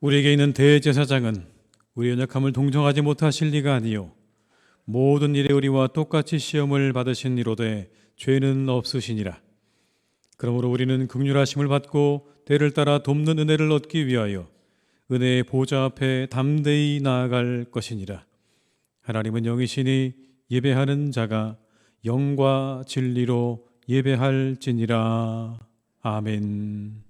우리에게 있는 대제사장은 우리 연약함을 동정하지 못하실 리가 아니요 모든 일에 우리와 똑같이 시험을 받으신 이로되 죄는 없으시니라. 그러므로 우리는 긍휼하심을 받고 때를 따라 돕는 은혜를 얻기 위하여 은혜의 보좌 앞에 담대히 나아갈 것이니라. 하나님은 영이시니 예배하는 자가 영과 진리로 예배할지니라. 아멘.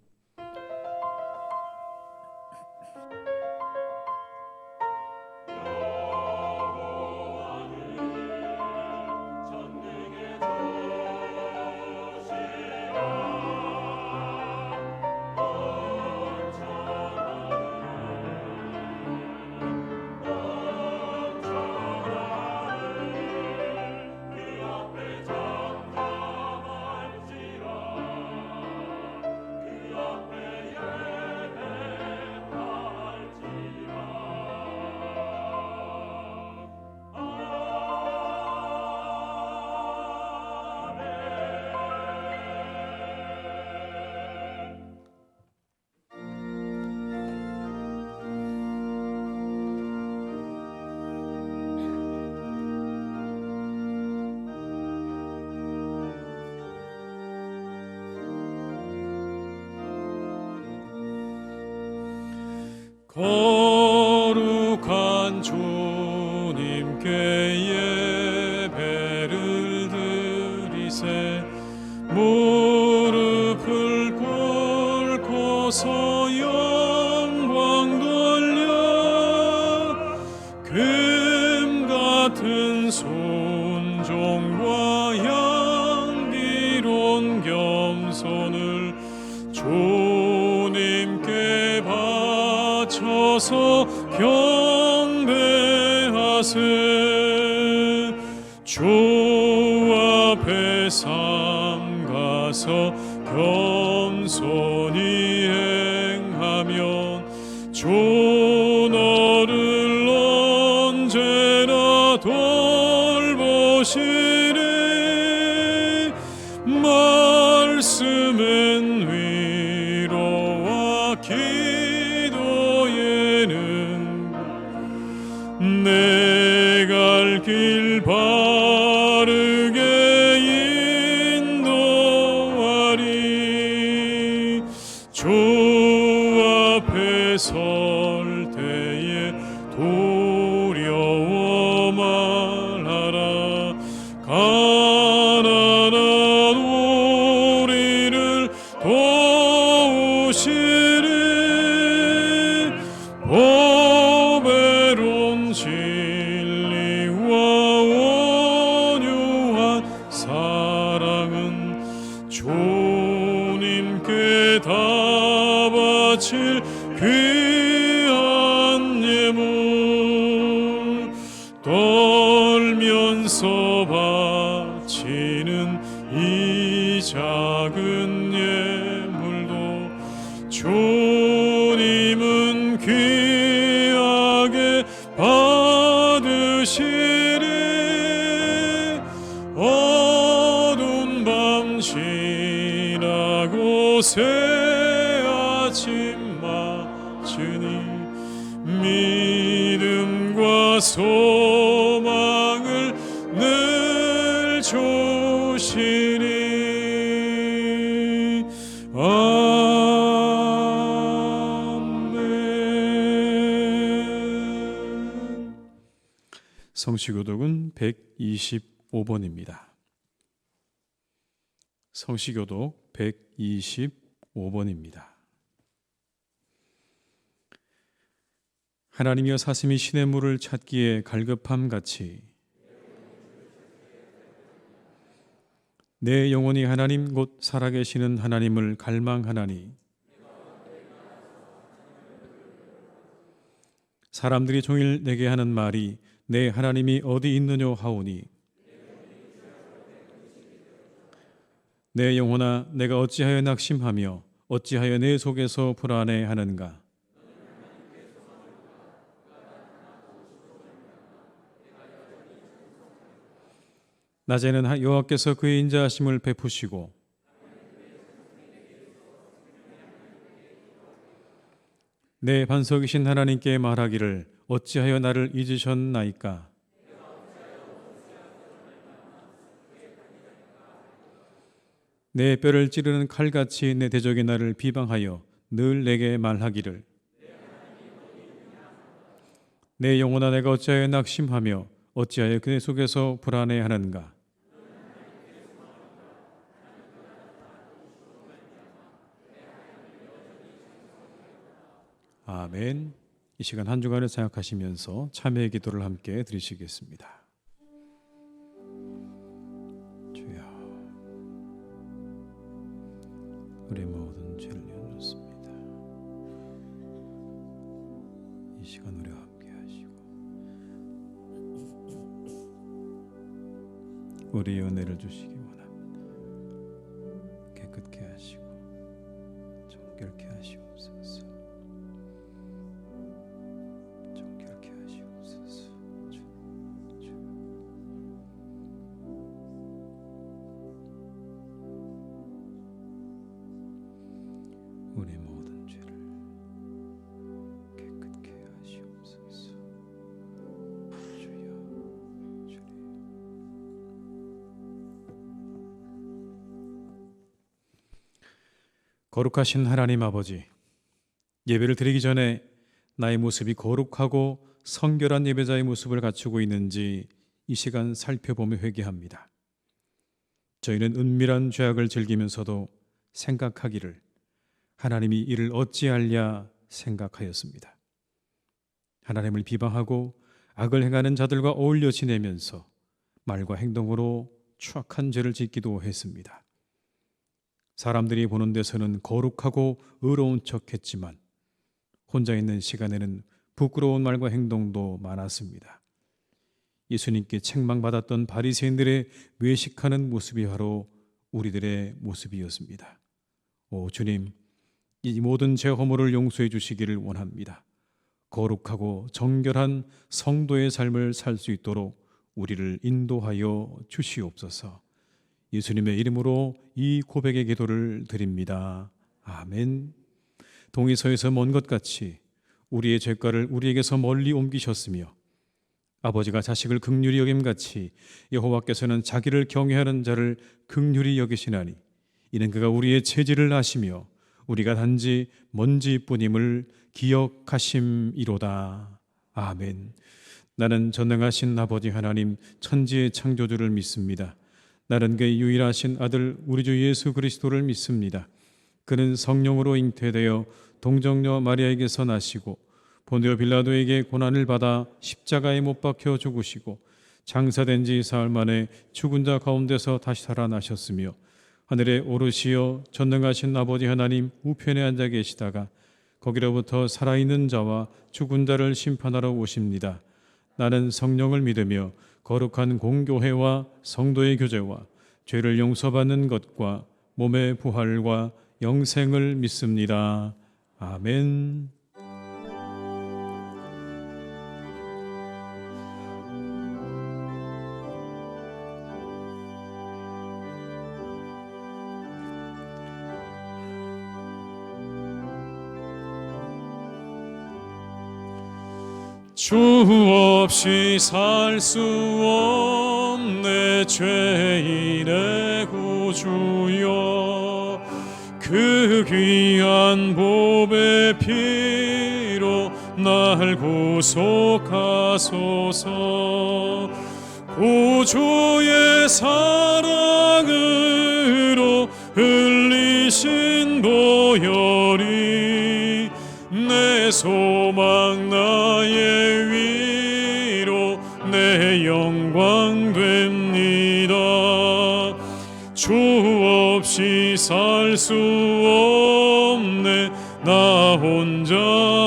거룩한 주님께 예배를 드리세. 무릎을 꿇고서 영광 돌려 금 같은 순종과 향기로운 겸손을 주님께 바쳐서 경배하세. 주 앞에 삼가서 겸손히 행하면 주 너를 언제나 돌보시리. 말씀은 위로와 기도에는 내 갈 길 바르게 인도하리. 주 앞에 설 때에 두려워 말하라. 가난한 우리를 도우시리. 보배로운 진리와 온유한 사랑은 주님께 다 바칠 귀한 예물. 떨면서 바치는 이 작은 예물도 주님은 귀하게 받으시리. 어두운 밤 지나고 새 아침 맞으니 믿음과 소망을 늘 주시니. 아멘. 성시교독은 125번입니다. 성시교독 125번입니다. 하나님이여 사슴이 신의 물을 찾기에 갈급함 같이 내 영혼이 하나님 곧 살아계시는 하나님을 갈망하나니. 사람들이 종일 내게 하는 말이 내 하나님이 어디 있느뇨 하오니. 내 영혼아 내가 어찌하여 낙심하며 어찌하여 내 속에서 불안해하는가. 낮에는 여호와께서 그의 인자하심을 베푸시고 내 반석이신 하나님께 말하기를 어찌하여 나를 잊으셨나이까. 내 뼈를 찌르는 칼같이 내 대적이 나를 비방하여 늘 내게 말하기를 내 영혼아 내가 어찌하여 낙심하며 어찌하여 그네 속에서 불안해하는가. 아멘. 이 시간 한 주간을 생각하시면서 참회의 기도를 함께 드리시겠습니다. 주여, 우리 모든 죄를 내놓습니다. 이 시간 우리와 함께 하시고 우리의 은혜를 주시기 원합니다. 깨끗게 하시고 정결케 하시옵소서. 우리 모든 죄를 깨끗게 하시옵소서. 주여, 주님. 거룩하신 하나님 아버지, 예배를 드리기 전에 나의 모습이 거룩하고 성결한 예배자의 모습을 갖추고 있는지 이 시간 살펴보며 회개합니다. 저희는 은밀한 죄악을 즐기면서도 생각하기를 하나님이 이를 어찌하랴 생각하였습니다. 하나님을 비방하고 악을 행하는 자들과 어울려 지내면서 말과 행동으로 추악한 죄를 짓기도 했습니다. 사람들이 보는 데서는 거룩하고 의로운 척했지만 혼자 있는 시간에는 부끄러운 말과 행동도 많았습니다. 예수님께 책망받았던 바리새인들의 외식하는 모습이 바로 우리들의 모습이었습니다. 오 주님, 이 모든 제 허물을 용서해 주시기를 원합니다. 거룩하고 정결한 성도의 삶을 살 수 있도록 우리를 인도하여 주시옵소서. 예수님의 이름으로 이 고백의 기도를 드립니다. 아멘. 동에서에서 먼 것 같이 우리의 죄가를 우리에게서 멀리 옮기셨으며 아버지가 자식을 긍휼히 여김같이 여호와께서는 자기를 경외하는 자를 긍휼히 여기시나니 이는 그가 우리의 체질을 아시며 우리가 단지 먼지뿐임을 기억하심이로다. 아멘. 나는 전능하신 아버지 하나님 천지의 창조주를 믿습니다. 나는 그의 유일하신 아들 우리 주 예수 그리스도를 믿습니다. 그는 성령으로 잉태되어 동정녀 마리아에게서 나시고 본디오 빌라도에게 고난을 받아 십자가에 못 박혀 죽으시고 장사된 지 사흘 만에 죽은 자 가운데서 다시 살아나셨으며 하늘에 오르시어 전능하신 아버지 하나님 우편에 앉아 계시다가 거기로부터 살아있는 자와 죽은 자를 심판하러 오십니다. 나는 성령을 믿으며 거룩한 공교회와 성도의 교제와 죄를 용서받는 것과 몸의 부활과 영생을 믿습니다. 아멘. 주 없이 살 수 없네 죄인의 구주여 그 귀한 보배 피로 날 구속하소서. 구주의 사랑으로 흘리신 보혈이 내 소망 나의 위로 내 영광 됩니다. 주 없이 살 수 없네 나 혼자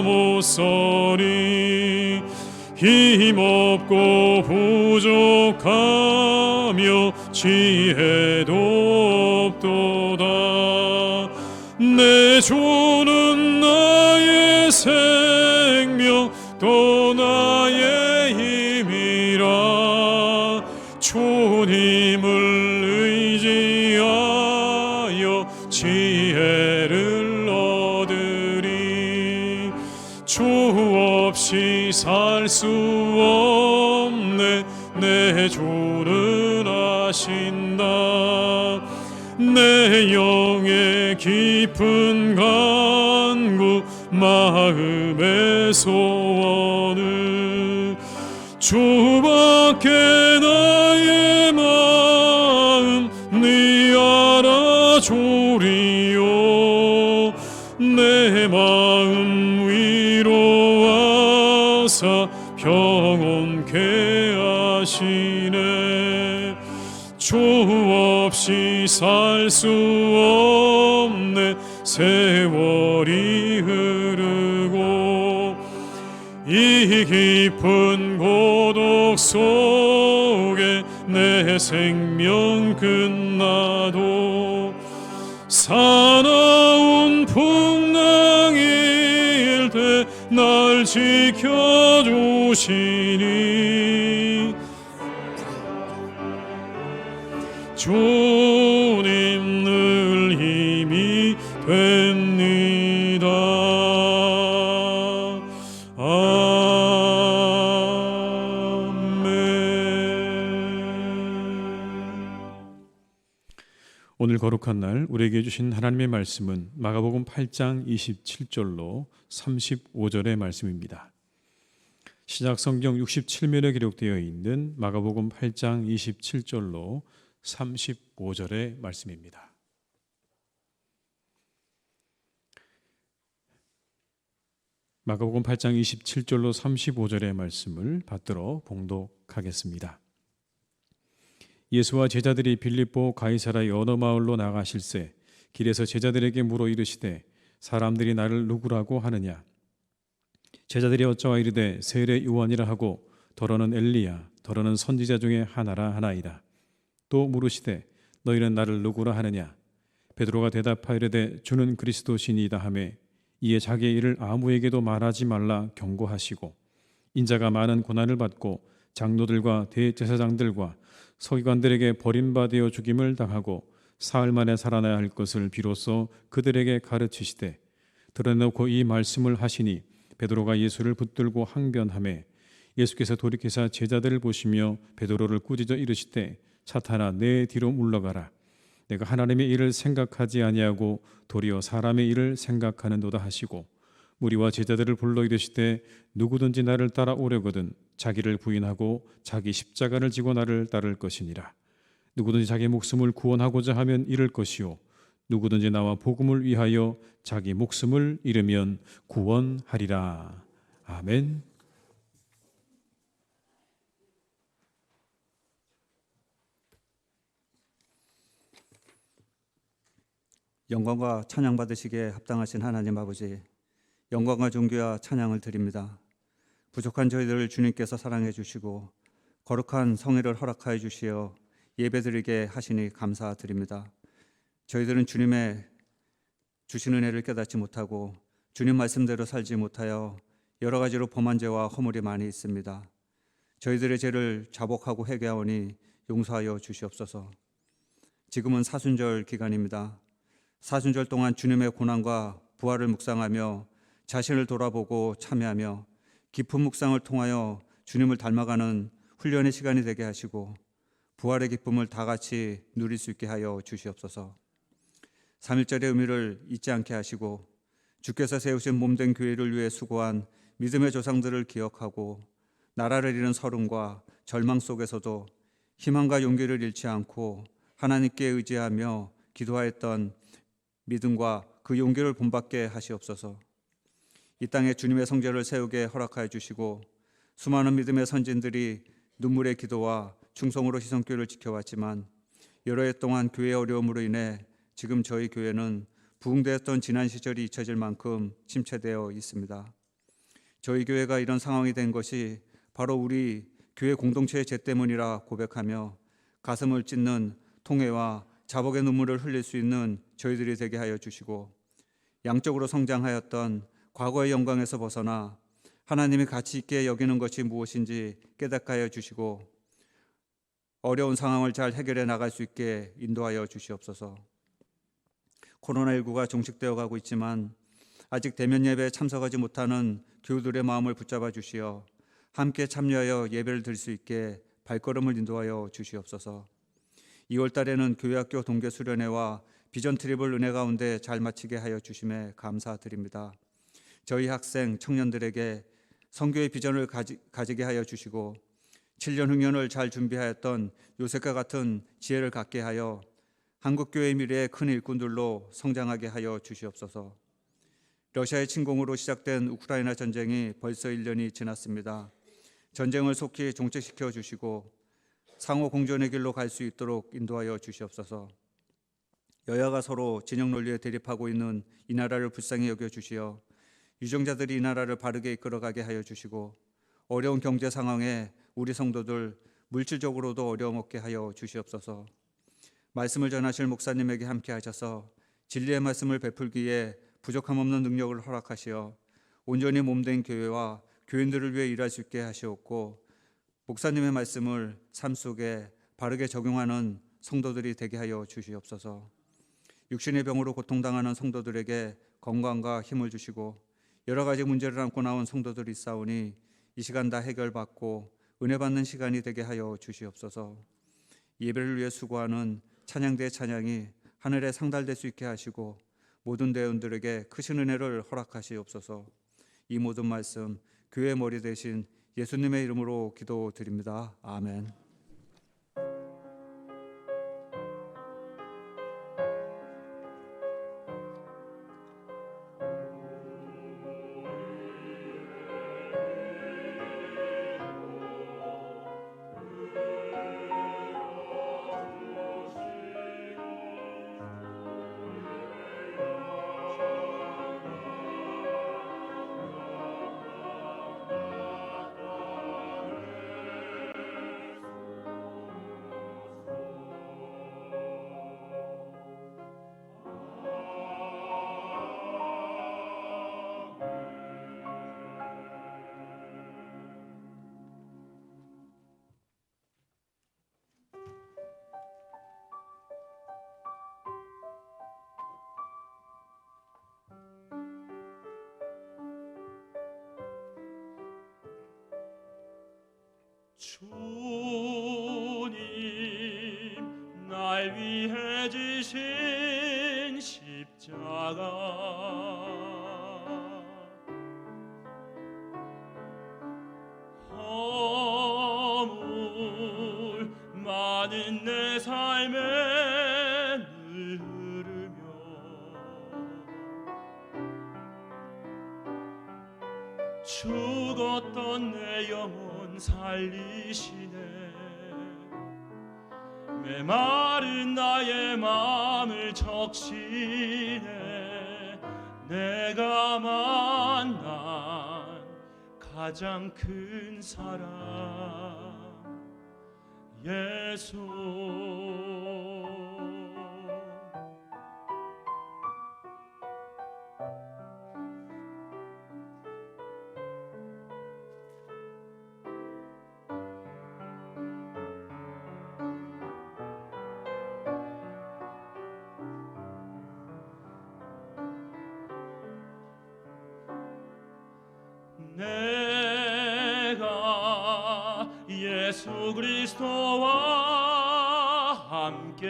못 서리. 힘없고 부족하며 지혜도 없도다. 내 주는 나의 생명 또 나의 힘이라. 주님을 의지하여 지혜를 얻으리. 주 없이 살 수 없네. 내 주는 하신다. 내 영의 깊은 간구 마음의 소원을 주밖에 나의 마음 네 알아주리요. 내 마음 위로하사 평온케 하시네. 주 없이 살 수 없네. 세월이 흐르고 이 깊은 고독 속에 내 생명 끝나도 사나운 풍랑일 때 날 지켜주시니 주님 늘 힘이 됩니다. 오늘 거룩한 날 우리에게 주신 하나님의 말씀은 마가복음 8장 27절로 35절의 말씀입니다. 신약 성경 67면에 기록되어 있는 마가복음 8장 27절로 35절의 말씀입니다. 마가복음 8장 27절로 35절의 말씀을 받들어 봉독하겠습니다. 예수와 제자들이 빌립보 가이사라의 어느 마을로 나가실새 길에서 제자들에게 물어 이르시되 사람들이 나를 누구라고 하느냐. 제자들이 어쩌와 이르되 세례 요한이라 하고 더러는 엘리야 더러는 선지자 중에 하나라 하나이다. 또 물으시되 너희는 나를 누구라 하느냐. 베드로가 대답하여 이르되 주는 그리스도시니이다 하매 이에 자기의 일을 아무에게도 말하지 말라 경고하시고 인자가 많은 고난을 받고 장로들과 대제사장들과 서기관들에게 버림받아 죽임을 당하고 사흘 만에 살아나야 할 것을 비로소 그들에게 가르치시되 드러내놓고 이 말씀을 하시니 베드로가 예수를 붙들고 항변하매 예수께서 돌이키사 제자들을 보시며 베드로를 꾸짖어 이르시되 사탄아 내 뒤로 물러가라. 내가 하나님의 일을 생각하지 아니하고 도리어 사람의 일을 생각하는도다 하시고 무리와 제자들을 불러 이르시되 누구든지 나를 따라오려거든 자기를 부인하고 자기 십자가를 지고 나를 따를 것이니라. 누구든지 자기 목숨을 구원하고자 하면 잃을 것이요 누구든지 나와 복음을 위하여 자기 목숨을 잃으면 구원하리라. 아멘. 영광과 찬양 받으시기에 합당하신 하나님 아버지, 영광과 존귀와 찬양을 드립니다. 부족한 저희들을 주님께서 사랑해 주시고 거룩한 성회를 허락하여 주시어 예배드리게 하시니 감사드립니다. 저희들은 주님의 주신 은혜를 깨닫지 못하고 주님 말씀대로 살지 못하여 여러 가지로 범한 죄와 허물이 많이 있습니다. 저희들의 죄를 자복하고 회개하오니 용서하여 주시옵소서. 지금은 사순절 기간입니다. 사순절 동안 주님의 고난과 부활을 묵상하며 자신을 돌아보고 참여하며 깊은 묵상을 통하여 주님을 닮아가는 훈련의 시간이 되게 하시고 부활의 기쁨을 다 같이 누릴 수 있게 하여 주시옵소서. 3.1절의 의미를 잊지 않게 하시고 주께서 세우신 몸된 교회를 위해 수고한 믿음의 조상들을 기억하고 나라를 잃은 서름과 절망 속에서도 희망과 용기를 잃지 않고 하나님께 의지하며 기도하였던 믿음과 그 용기를 본받게 하시옵소서. 이 땅에 주님의 성전을 세우게 허락하여 주시고 수많은 믿음의 선진들이 눈물의 기도와 충성으로 희성교회를 지켜왔지만 여러 해 동안 교회의 어려움으로 인해 지금 저희 교회는 부흥되었던 지난 시절이 잊혀질 만큼 침체되어 있습니다. 저희 교회가 이런 상황이 된 것이 바로 우리 교회 공동체의 죄 때문이라 고백하며 가슴을 찢는 통회와 자복의 눈물을 흘릴 수 있는 저희들이 되게 하여 주시고 양적으로 성장하였던 과거의 영광에서 벗어나 하나님이 가치 있게 여기는 것이 무엇인지 깨닫게 하여 주시고 어려운 상황을 잘 해결해 나갈 수 있게 인도하여 주시옵소서. 코로나19가 종식되어 가고 있지만 아직 대면 예배에 참석하지 못하는 교우들의 마음을 붙잡아 주시어 함께 참여하여 예배를 드릴 수 있게 발걸음을 인도하여 주시옵소서. 2월 달에는 교회학교 동계 수련회와 비전 트립을 은혜 가운데 잘 마치게 하여 주심에 감사드립니다. 저희 학생 청년들에게 선교의 비전을 가지게 하여 주시고 7년 흉년을 잘 준비하였던 요셉과 같은 지혜를 갖게 하여 한국교회의 미래의 큰 일꾼들로 성장하게 하여 주시옵소서. 러시아의 침공으로 시작된 우크라이나 전쟁이 벌써 1년이 지났습니다. 전쟁을 속히 종식시켜 주시고 상호 공존의 길로 갈 수 있도록 인도하여 주시옵소서. 여야가 서로 진영 논리에 대립하고 있는 이 나라를 불쌍히 여겨 주시어 유정자들이 이 나라를 바르게 이끌어가게 하여 주시고 어려운 경제 상황에 우리 성도들 물질적으로도 어려움 없게 하여 주시옵소서. 말씀을 전하실 목사님에게 함께 하셔서 진리의 말씀을 베풀기에 부족함 없는 능력을 허락하시어 온전히 몸된 교회와 교인들을 위해 일할 수 있게 하시옵고 목사님의 말씀을 삶 속에 바르게 적용하는 성도들이 되게 하여 주시옵소서. 육신의 병으로 고통당하는 성도들에게 건강과 힘을 주시고 여러 가지 문제를 안고 나온 성도들이 있사오니 이 시간 다 해결받고 은혜 받는 시간이 되게 하여 주시옵소서. 예배를 위해 수고하는 찬양대의 찬양이 하늘에 상달될 수 있게 하시고 모든 대원들에게 크신 은혜를 허락하시옵소서. 이 모든 말씀 교회의 머리 대신 예수님의 이름으로 기도드립니다. 아멘. 주님 날 위해 지신 십자가 허물 많은 내 삶에 늘 흐르며 죽었던 내 영혼 살리시네. 메마른 나의 마음을 적시네. 내가 만난 가장 큰 사랑 예수. 내가 예수 그리스도와 함께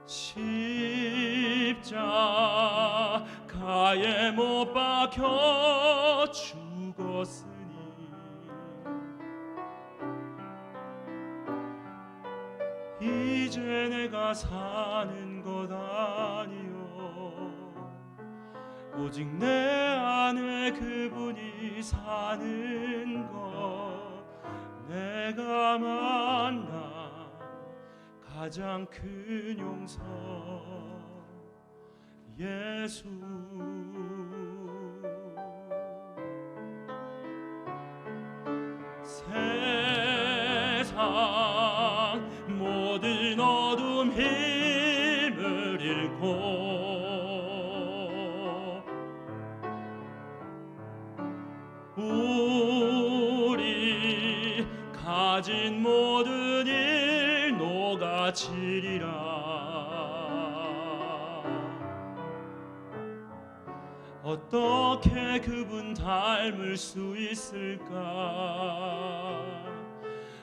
십자가에 못 박혀 죽었으니 이제 내가 사는 것 아니요 오직 내 안에 그분이 사는 것. 내가 만난 가장 큰 용서 예수. 세상 모든 어둠 힘을 잃고 우리 가진 모든 일 녹아치리라. 어떻게 그분 닮을 수 있을까?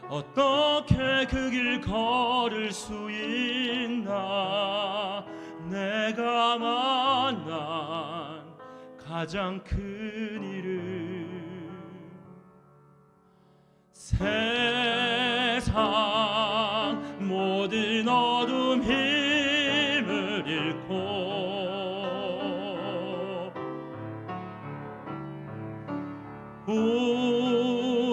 어떻게 그 길 걸을 수 있나? 내가 만난 가장 큰 이름, 세상 모든 어둠 힘을 잃고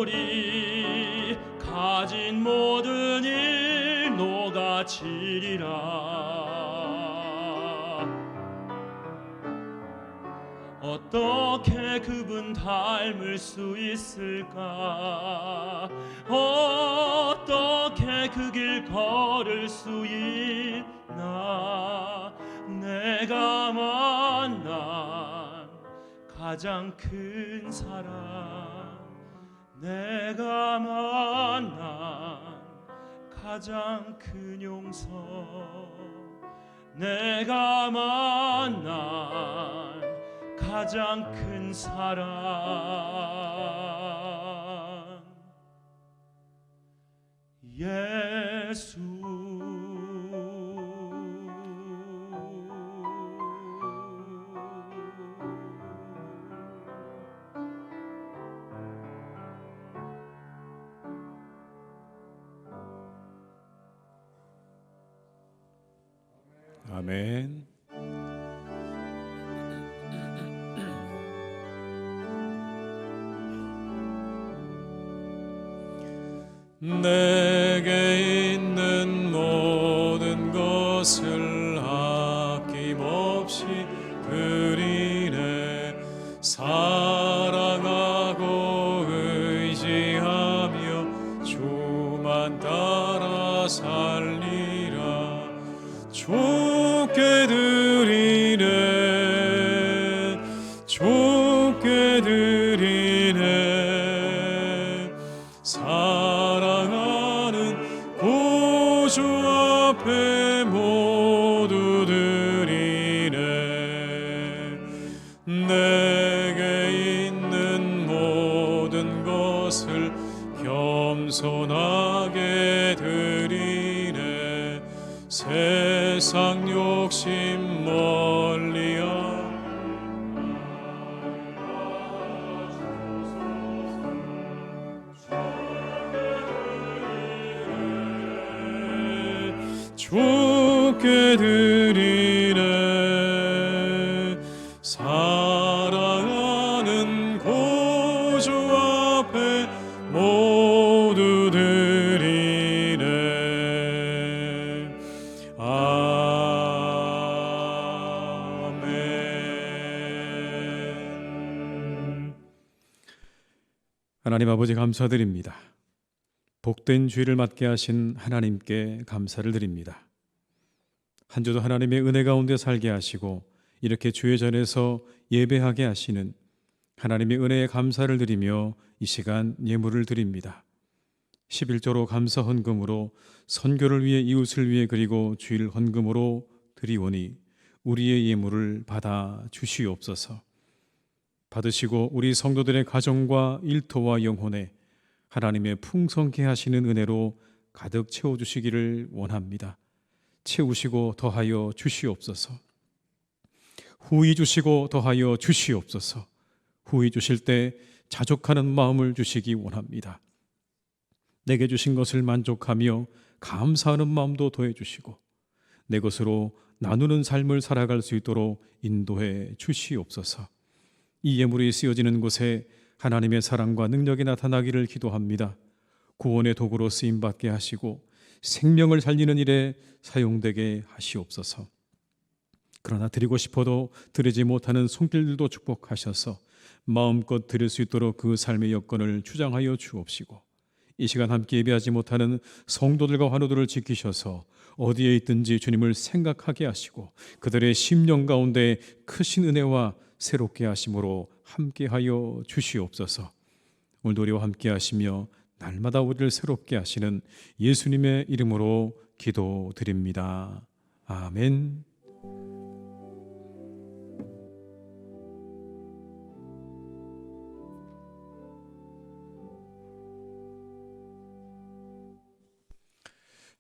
우리 가진 모든 일 녹아지리라. 어떻게 그분 닮을 수 있을까? 어떻게 그 길 걸을 수 있나? 내가 만난 가장 큰 사랑, 내가 만난 가장 큰 용서, 내가 만난 가장 큰 사랑, 예수. 아멘. 내게 있는 모든 것을 아낌없이 드리네. 사랑하고 의지하며 주만 따라 살리라. 주께 드리네, 주께 드리네. 사랑하는 구주 앞에 모두 드리네. 내게 있는 모든 것을 겸손하게 드리네. 세상 욕심 멀리하고 주께 드리네. 사랑하는 구주 앞에 모두 드리네. 아멘. 하나님 아버지 감사드립니다. 복된 주일을 맞게 하신 하나님께 감사를 드립니다. 한 주도 하나님의 은혜 가운데 살게 하시고 이렇게 주의 전에서 예배하게 하시는 하나님의 은혜에 감사를 드리며 이 시간 예물을 드립니다. 11조로 감사 헌금으로 선교를 위해 이웃을 위해 그리고 주일 헌금으로 드리오니 우리의 예물을 받아 주시옵소서. 받으시고 우리 성도들의 가정과 일터와 영혼에 하나님의 풍성케 하시는 은혜로 가득 채워주시기를 원합니다. 채우시고 더하여 주시옵소서. 후히 주시고 더하여 주시옵소서. 후히 주실 때 자족하는 마음을 주시기 원합니다. 내게 주신 것을 만족하며 감사하는 마음도 더해 주시고 내 것으로 나누는 삶을 살아갈 수 있도록 인도해 주시옵소서. 이 예물이 쓰여지는 곳에 하나님의 사랑과 능력이 나타나기를 기도합니다. 구원의 도구로 쓰임받게 하시고 생명을 살리는 일에 사용되게 하시옵소서. 그러나 드리고 싶어도 드리지 못하는 손길들도 축복하셔서 마음껏 드릴 수 있도록 그 삶의 여건을 주장하여 주옵시고 이 시간 함께 예배하지 못하는 성도들과 환우들을 지키셔서 어디에 있든지 주님을 생각하게 하시고 그들의 심령 가운데 크신 은혜와 새롭게 하심으로 함께하여 주시옵소서. 오늘도 우리와 함께 하시며 날마다 우리를 새롭게 하시는 예수님의 이름으로 기도드립니다. 아멘.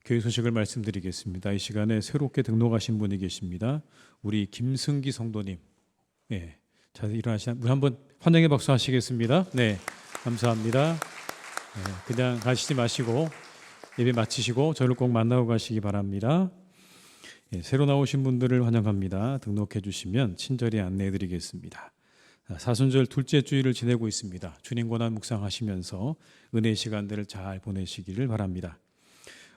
교회 소식을 말씀드리겠습니다. 이 시간에 새롭게 등록하신 분이 계십니다. 우리 김승기 성도님. 네, 자 일어나시나 우리 한번 환영의 박수 하시겠습니다. 네, 감사합니다. 네, 그냥 가시지 마시고 예배 마치시고 저를 꼭 만나고 가시기 바랍니다. 네, 새로 나오신 분들을 환영합니다. 등록해 주시면 친절히 안내해 드리겠습니다. 사순절 둘째 주일을 지내고 있습니다. 주님 권한 묵상하시면서 은혜의 시간들을 잘 보내시기를 바랍니다.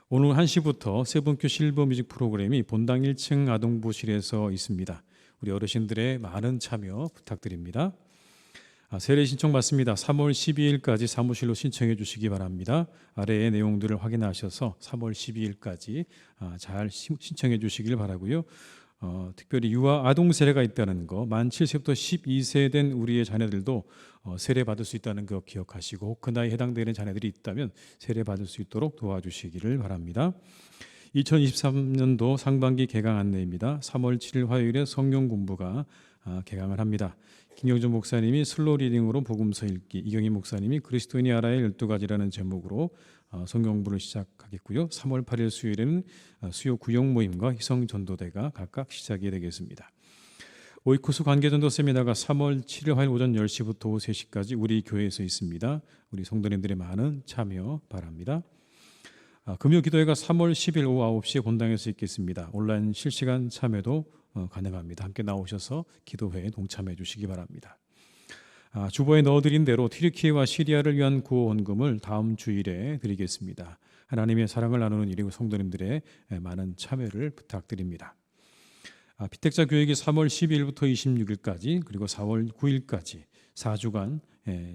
오늘 1시부터 세븐큐 실버 뮤직 프로그램이 본당 1층 아동부실에서 있습니다. 우리 어르신들의 많은 참여 부탁드립니다. 세례 신청 받습니다. 3월 12일까지 사무실로 신청해 주시기 바랍니다. 아래의 내용들을 확인하셔서 3월 12일까지 잘 신청해 주시길 바라고요. 특별히 유아 아동 세례가 있다는 거, 만 7세부터 12세 된 우리의 자녀들도 세례 받을 수 있다는 거 기억하시고 그 나이에 해당되는 자녀들이 있다면 세례 받을 수 있도록 도와주시기를 바랍니다. 2023년도 상반기 개강 안내입니다. 3월 7일 화요일에 성경 공부가 개강을 합니다. 김영준 목사님이 슬로우 리딩으로 복음서 읽기, 이경희 목사님이 그리스도인이 알아야 12가지라는 제목으로 성경 공부를 시작하겠고요. 3월 8일 수요일에는 수요 구역 모임과 희성 전도대가 각각 시작이 되겠습니다. 오이코스 관계전도 세미나가 3월 7일 화요일 오전 10시부터 오후 3시까지 우리 교회에서 있습니다. 우리 성도님들의 많은 참여 바랍니다. 금요 기도회가 3월 10일 오후 9시에 본당에서 있겠습니다. 온라인 실시간 참여도 가능합니다. 함께 나오셔서 기도회에 동참해 주시기 바랍니다. 주보에 넣어드린 대로 튀르키예와 시리아를 위한 구호 헌금을 다음 주일에 드리겠습니다. 하나님의 사랑을 나누는 일이고 성도님들의 많은 참여를 부탁드립니다. 피택자 교육이 3월 12일부터 26일까지 그리고 4월 9일까지 4주간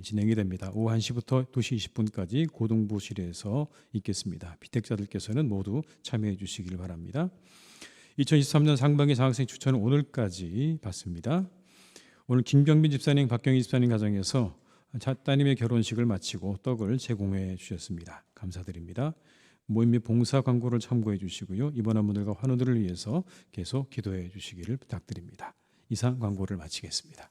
진행이 됩니다. 오후 1시부터 2시 20분까지 고등부실에서 있겠습니다. 피택자들께서는 모두 참여해 주시길 바랍니다. 2023년 상반기 장학생 추천은 오늘까지 받습니다. 오늘 김병민 집사님, 박경희 집사님 가정에서 따님의 결혼식을 마치고 떡을 제공해 주셨습니다. 감사드립니다. 모임 및 봉사 광고를 참고해 주시고요. 입원한 분들과 환우들을 위해서 계속 기도해 주시기를 부탁드립니다. 이상 광고를 마치겠습니다.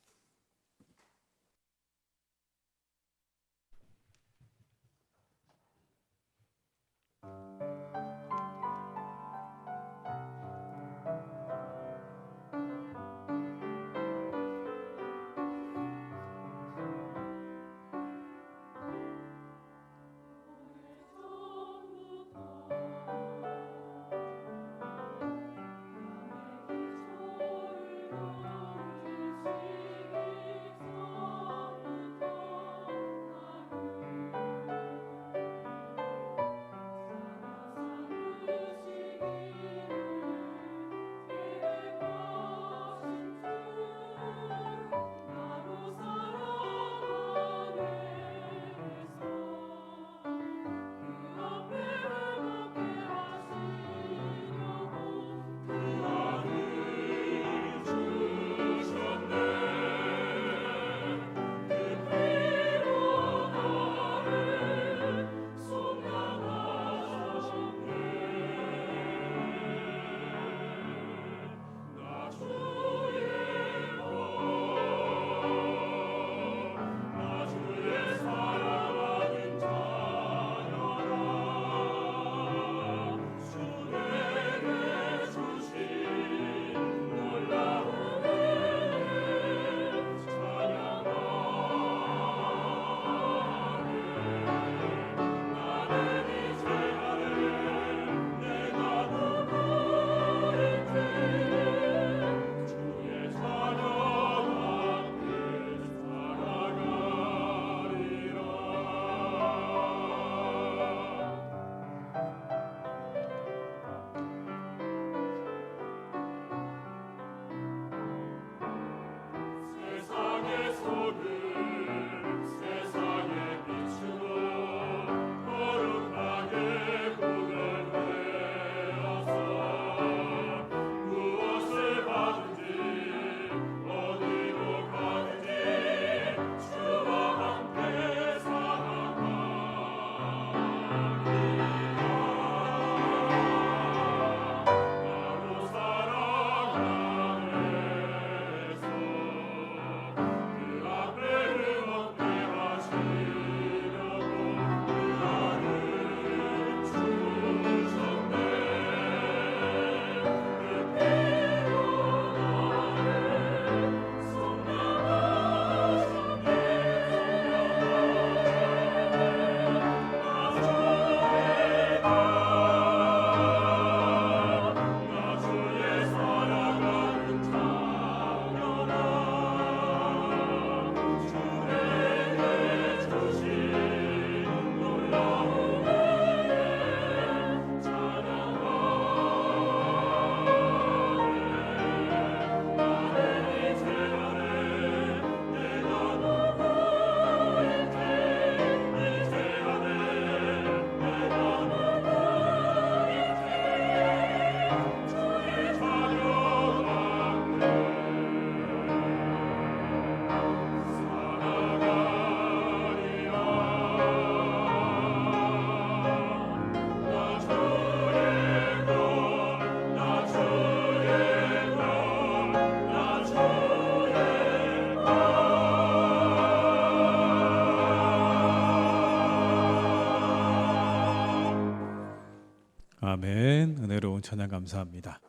아멘. 은혜로운 찬양 감사합니다.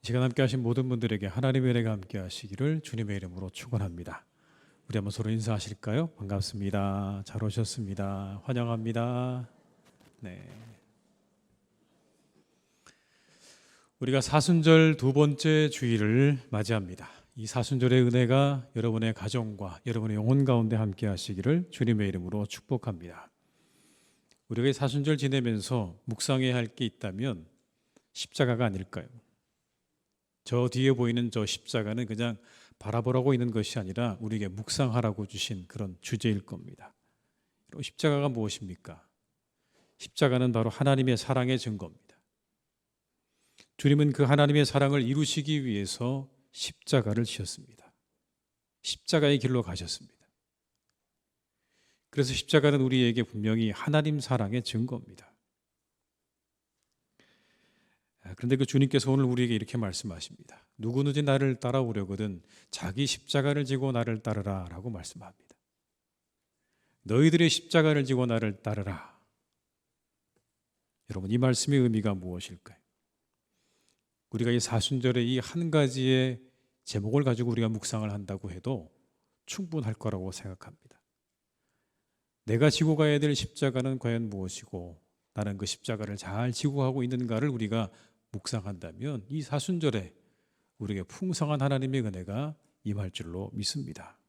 이 시간 함께 하신 모든 분들에게 하나님의 은혜가 함께 하시기를 주님의 이름으로 축원합니다. 우리 한번 서로 인사하실까요? 반갑습니다. 잘 오셨습니다. 환영합니다. 네. 우리가 사순절 두 번째 주일을 맞이합니다. 이 사순절의 은혜가 여러분의 가정과 여러분의 영혼 가운데 함께 하시기를 주님의 이름으로 축복합니다. 우리가 이 사순절 지내면서 묵상해야 할 게 있다면 십자가가 아닐까요? 저 뒤에 보이는 저 십자가는 그냥 바라보라고 있는 것이 아니라 우리에게 묵상하라고 주신 그런 주제일 겁니다. 십자가가 무엇입니까? 십자가는 바로 하나님의 사랑의 증거입니다. 주님은 그 하나님의 사랑을 이루시기 위해서 십자가를 지셨습니다. 십자가의 길로 가셨습니다. 그래서 십자가는 우리에게 분명히 하나님 사랑의 증거입니다. 그런데 그 주님께서 오늘 우리에게 이렇게 말씀하십니다. 누구든지 나를 따라오려거든 자기 십자가를 지고 나를 따르라 라고 말씀합니다. 너희들의 십자가를 지고 나를 따르라. 여러분, 이 말씀의 의미가 무엇일까요? 우리가 이 사순절의 이 한 가지의 제목을 가지고 우리가 묵상을 한다고 해도 충분할 거라고 생각합니다. 내가 지고 가야 될 십자가는 과연 무엇이고 나는 그 십자가를 잘 지고 가고 있는가를 우리가 묵상한다면 이 사순절에 우리에게 풍성한 하나님의 은혜가 임할 줄로 믿습니다.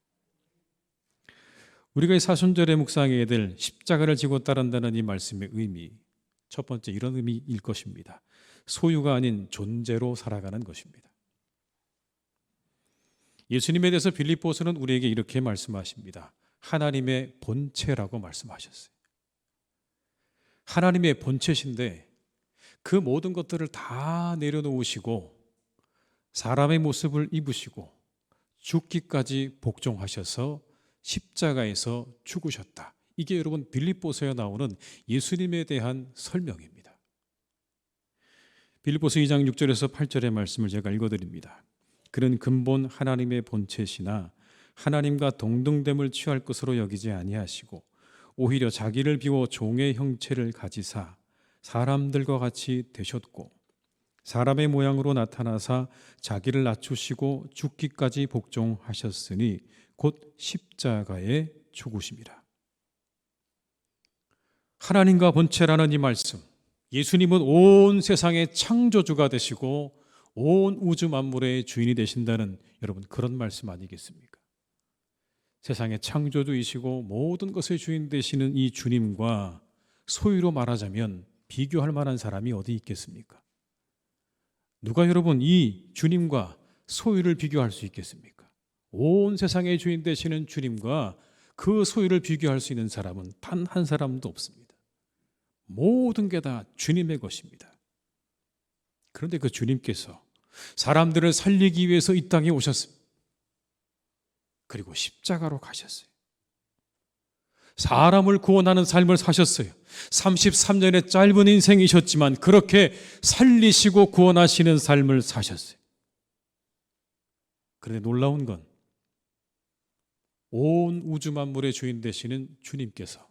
우리가 이 사순절에 묵상해야 될 십자가를 지고 따른다는 이 말씀의 의미, 첫 번째 이런 의미일 것입니다. 소유가 아닌 존재로 살아가는 것입니다. 예수님에 대해서 빌립보서는 우리에게 이렇게 말씀하십니다. 하나님의 본체라고 말씀하셨어요. 하나님의 본체신데 그 모든 것들을 다 내려놓으시고 사람의 모습을 입으시고 죽기까지 복종하셔서 십자가에서 죽으셨다. 이게 여러분 빌립보서에 나오는 예수님에 대한 설명입니다. 빌립보서 2장 6절에서 8절의 말씀을 제가 읽어드립니다. 그는 근본 하나님의 본체시나 하나님과 동등됨을 취할 것으로 여기지 아니하시고 오히려 자기를 비워 종의 형체를 가지사 사람들과 같이 되셨고 사람의 모양으로 나타나사 자기를 낮추시고 죽기까지 복종하셨으니 곧 십자가에 죽으심이라. 하나님과 본체라는 이 말씀, 예수님은 온 세상의 창조주가 되시고 온 우주 만물의 주인이 되신다는 여러분 그런 말씀 아니겠습니까? 세상의 창조주이시고 모든 것의 주인 되시는 이 주님과 소유로 말하자면 비교할 만한 사람이 어디 있겠습니까? 누가 여러분 이 주님과 소유를 비교할 수 있겠습니까? 온 세상의 주인 되시는 주님과 그 소유를 비교할 수 있는 사람은 단 한 사람도 없습니다. 모든 게 다 주님의 것입니다. 그런데 그 주님께서 사람들을 살리기 위해서 이 땅에 오셨습니다. 그리고 십자가로 가셨어요. 사람을 구원하는 삶을 사셨어요. 33년의 짧은 인생이셨지만 그렇게 살리시고 구원하시는 삶을 사셨어요. 그런데 놀라운 건 온 우주 만물의 주인 되시는 주님께서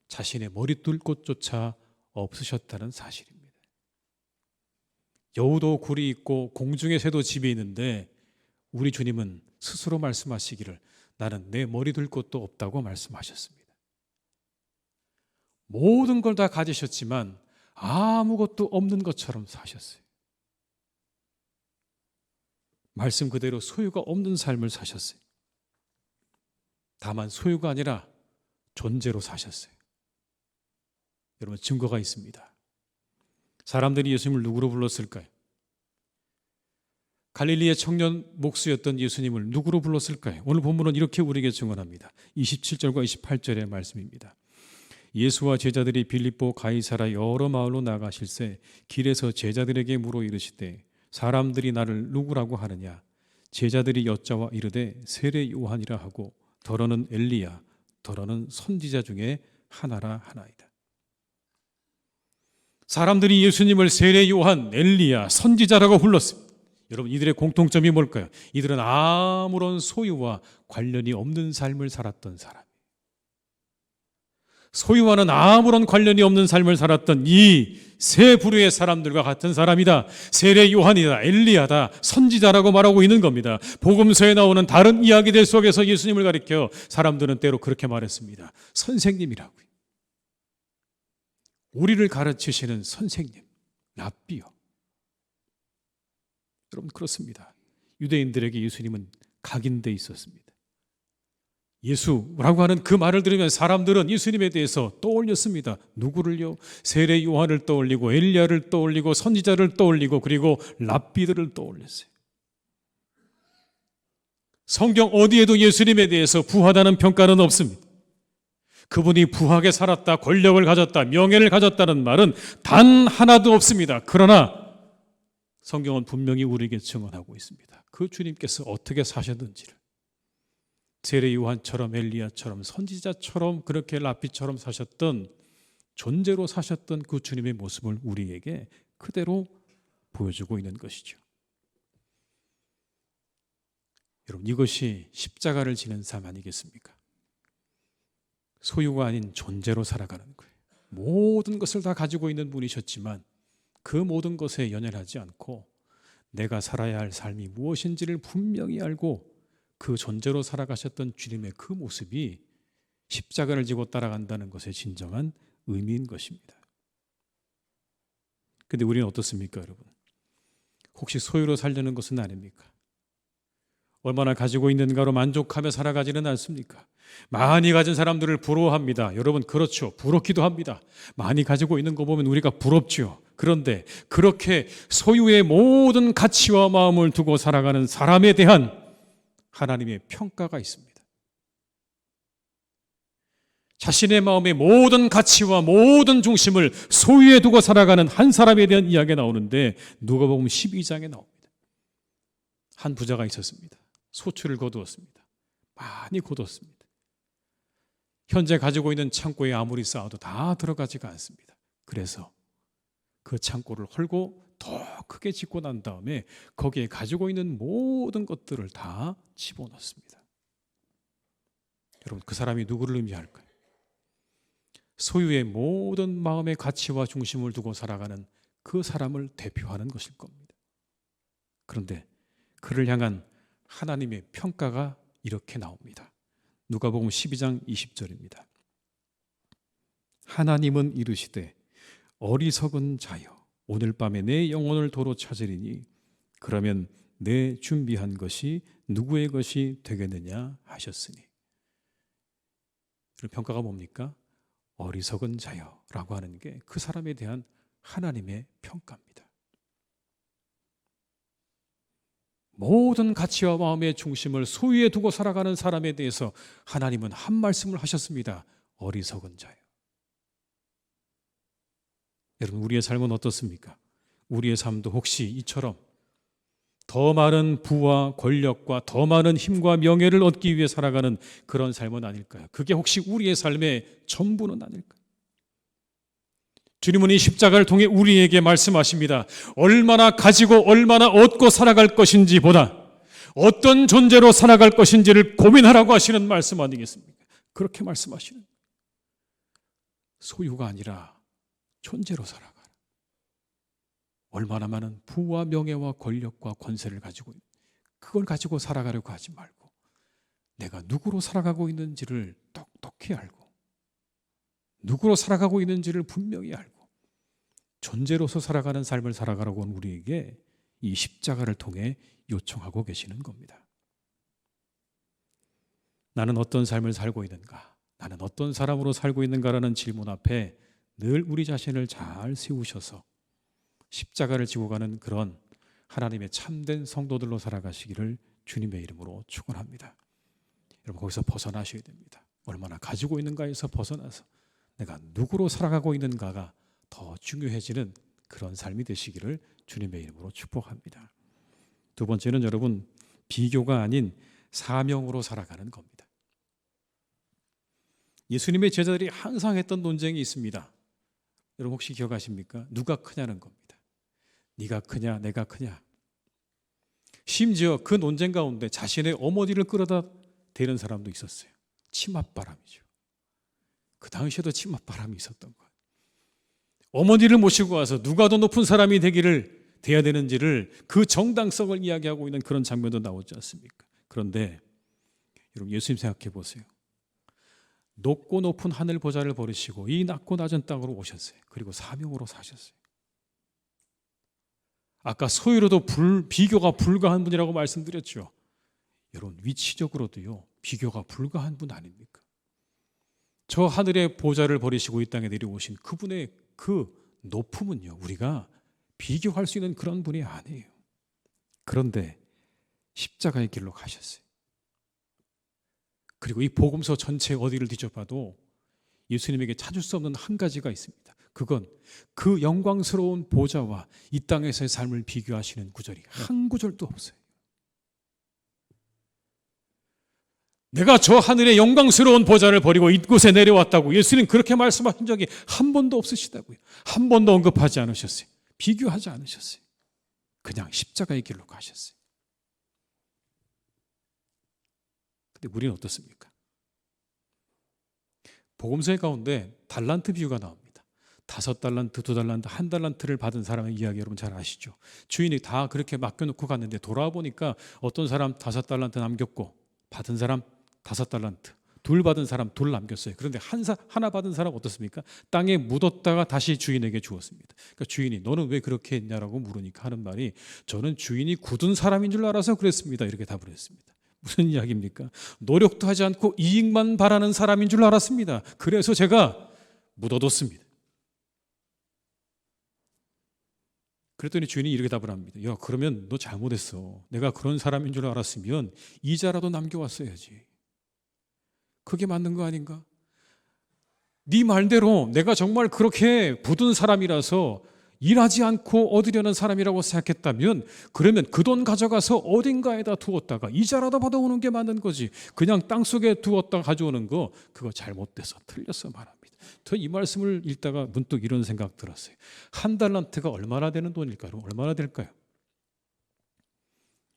자신의 머리둘 곳조차 없으셨다는 사실입니다. 여우도 굴이 있고 공중의 새도 집이 있는데 우리 주님은 스스로 말씀하시기를 나는 내 머리 둘 곳도 없다고 말씀하셨습니다. 모든 걸 다 가지셨지만 아무것도 없는 것처럼 사셨어요. 말씀 그대로 소유가 없는 삶을 사셨어요. 다만 소유가 아니라 존재로 사셨어요. 여러분 증거가 있습니다. 사람들이 예수님을 누구로 불렀을까요? 갈릴리의 청년 목수였던 예수님을 누구로 불렀을까요? 오늘 본문은 이렇게 우리에게 증언합니다. 27절과 28절의 말씀입니다. 예수와 제자들이 빌립보 가이사라 여러 마을로 나가실새 길에서 제자들에게 물어 이르시되 사람들이 나를 누구라고 하느냐? 제자들이 여짜와 이르되 세례 요한이라 하고 더러는 엘리야 더러는 선지자 중에 하나라 하나이다. 사람들이 예수님을 세례 요한, 엘리야, 선지자라고 불렀습니다. 여러분 이들의 공통점이 뭘까요? 이들은 아무런 소유와 관련이 없는 삶을 살았던 사람. 소유와는 아무런 관련이 없는 삶을 살았던 이 세 부류의 사람들과 같은 사람이다. 세례 요한이다, 엘리야다, 선지자라고 말하고 있는 겁니다. 복음서에 나오는 다른 이야기들 속에서 예수님을 가리켜 사람들은 때로 그렇게 말했습니다. 선생님이라고요. 우리를 가르치시는 선생님, 랍비요. 여러분, 그렇습니다. 유대인들에게 예수님은 각인돼 있었습니다. 예수라고 하는 그 말을 들으면 사람들은 예수님에 대해서 떠올렸습니다. 누구를요? 세례 요한을 떠올리고 엘리야를 떠올리고 선지자를 떠올리고 그리고 랍비들을 떠올렸어요. 성경 어디에도 예수님에 대해서 부하다는 평가는 없습니다. 그분이 부하게 살았다, 권력을 가졌다, 명예를 가졌다는 말은 단 하나도 없습니다. 그러나 성경은 분명히 우리에게 증언하고 있습니다. 그 주님께서 어떻게 사셨는지를. 세례 요한처럼 엘리야처럼 선지자처럼 그렇게 랍비처럼 사셨던, 존재로 사셨던 그 주님의 모습을 우리에게 그대로 보여주고 있는 것이죠. 여러분, 이것이 십자가를 지는 삶 아니겠습니까? 소유가 아닌 존재로 살아가는 거예요. 모든 것을 다 가지고 있는 분이셨지만 그 모든 것에 연연하지 않고 내가 살아야 할 삶이 무엇인지를 분명히 알고 그 존재로 살아가셨던 주님의 그 모습이 십자가를 지고 따라간다는 것의 진정한 의미인 것입니다. 그런데 우리는 어떻습니까, 여러분? 혹시 소유로 살려는 것은 아닙니까? 얼마나 가지고 있는가로 만족하며 살아가지는 않습니까? 많이 가진 사람들을 부러워합니다. 여러분, 그렇죠. 부럽기도 합니다. 많이 가지고 있는 거 보면 우리가 부럽죠. 그런데 그렇게 소유의 모든 가치와 마음을 두고 살아가는 사람에 대한 하나님의 평가가 있습니다. 자신의 마음의 모든 가치와 모든 중심을 소유에 두고 살아가는 한 사람에 대한 이야기가 나오는데 누가복음 12장에 나옵니다. 한 부자가 있었습니다. 소출을 거두었습니다. 많이 거두었습니다. 현재 가지고 있는 창고에 아무리 쌓아도 다 들어가지가 않습니다. 그래서 그 창고를 헐고 더 크게 짓고 난 다음에 거기에 가지고 있는 모든 것들을 다 집어넣습니다. 여러분, 그 사람이 누구를 의미할까요? 소유의 모든 마음의 가치와 중심을 두고 살아가는 그 사람을 대표하는 것일 겁니다. 그런데 그를 향한 하나님의 평가가 이렇게 나옵니다. 누가복음 12장 20절입니다. 하나님은 이르시되 어리석은 자여 오늘 밤에 내 영혼을 도로 찾으리니 그러면 내 준비한 것이 누구의 것이 되겠느냐 하셨으니. 그 평가가 뭡니까? 어리석은 자여라고 하는 게 그 사람에 대한 하나님의 평가입니다. 모든 가치와 마음의 중심을 소유에 두고 살아가는 사람에 대해서 하나님은 한 말씀을 하셨습니다. 어리석은 자여. 여러분, 우리의 삶은 어떻습니까? 우리의 삶도 혹시 이처럼 더 많은 부와 권력과 더 많은 힘과 명예를 얻기 위해 살아가는 그런 삶은 아닐까요? 그게 혹시 우리의 삶의 전부는 아닐까요? 주님은 이 십자가를 통해 우리에게 말씀하십니다. 얼마나 가지고 얼마나 얻고 살아갈 것인지 보다 어떤 존재로 살아갈 것인지를 고민하라고 하시는 말씀 아니겠습니까? 그렇게 말씀하시는 거예요. 소유가 아니라 존재로 살아가라. 얼마나 많은 부와 명예와 권력과 권세를 가지고 있는, 그걸 가지고 살아가려고 하지 말고 내가 누구로 살아가고 있는지를 똑똑히 알고 누구로 살아가고 있는지를 분명히 알고 존재로서 살아가는 삶을 살아가라고 하는 우리에게 이 십자가를 통해 요청하고 계시는 겁니다. 나는 어떤 삶을 살고 있는가? 나는 어떤 사람으로 살고 있는가라는 질문 앞에 늘 우리 자신을 잘 세우셔서 십자가를 지고 가는 그런 하나님의 참된 성도들로 살아가시기를 주님의 이름으로 축원합니다. 여러분, 거기서 벗어나셔야 됩니다. 얼마나 가지고 있는가에서 벗어나서 내가 누구로 살아가고 있는가가 더 중요해지는 그런 삶이 되시기를 주님의 이름으로 축복합니다. 두 번째는 여러분, 비교가 아닌 사명으로 살아가는 겁니다. 예수님의 제자들이 항상 했던 논쟁이 있습니다. 여러분, 혹시 기억하십니까? 누가 크냐는 겁니다. 네가 크냐 내가 크냐. 심지어 그 논쟁 가운데 자신의 어머니를 끌어다 대는 사람도 있었어요. 치맛바람이죠. 그 당시에도 치맛바람이 있었던 거예요. 어머니를 모시고 와서 누가 더 높은 사람이 돼야 되는지를 그 정당성을 이야기하고 있는 그런 장면도 나오지 않습니까? 그런데 여러분 예수님 생각해 보세요. 높고 높은 하늘 보좌를 버리시고 이 낮고 낮은 땅으로 오셨어요. 그리고 사명으로 사셨어요. 아까 소유로도 비교가 불가한 분이라고 말씀드렸죠. 여러분 위치적으로도요 비교가 불가한 분 아닙니까? 저 하늘의 보좌를 버리시고 이 땅에 내려오신 그분의 그 높음은요 우리가 비교할 수 있는 그런 분이 아니에요. 그런데 십자가의 길로 가셨어요. 그리고 이 복음서 전체 어디를 뒤져봐도 예수님에게 찾을 수 없는 한 가지가 있습니다. 그건 그 영광스러운 보좌와 이 땅에서의 삶을 비교하시는 구절이 한 구절도 없어요. 내가 저 하늘의 영광스러운 보좌를 버리고 이곳에 내려왔다고 예수님 그렇게 말씀하신 적이 한 번도 없으시다고요. 한 번도 언급하지 않으셨어요. 비교하지 않으셨어요. 그냥 십자가의 길로 가셨어요. 근데 우리는 어떻습니까? 복음서의 가운데 달란트 비유가 나옵니다. 5달란트, 2달란트, 1달란트를 받은 사람의 이야기 여러분 잘 아시죠? 주인이 다 그렇게 맡겨놓고 갔는데 돌아보니까 어떤 사람 5달란트 남겼고 받은 사람 5달란트, 2 받은 사람 2 남겼어요. 그런데 하나 받은 사람 어떻습니까? 땅에 묻었다가 다시 주인에게 주었습니다. 그러니까 주인이 너는 왜 그렇게 했냐라고 물으니까 하는 말이 저는 주인이 굳은 사람인 줄 알아서 그랬습니다. 이렇게 답을 했습니다. 무슨 이야기입니까? 노력도 하지 않고 이익만 바라는 사람인 줄 알았습니다. 그래서 제가 묻어뒀습니다. 그랬더니 주인이 이렇게 답을 합니다. 야, 그러면 너 잘못했어. 내가 그런 사람인 줄 알았으면 이자라도 남겨왔어야지. 그게 맞는 거 아닌가? 네 말대로 내가 정말 그렇게 굳은 사람이라서 일하지 않고 얻으려는 사람이라고 생각했다면 그러면 그 돈 가져가서 어딘가에다 두었다가 이자라도 받아오는 게 맞는 거지. 그냥 땅속에 두었다가 가져오는 거 그거 잘못돼서 틀렸어 말합니다. 저 이 말씀을 읽다가 문득 이런 생각 들었어요. 1달란트가 얼마나 되는 돈일까요? 얼마나 될까요?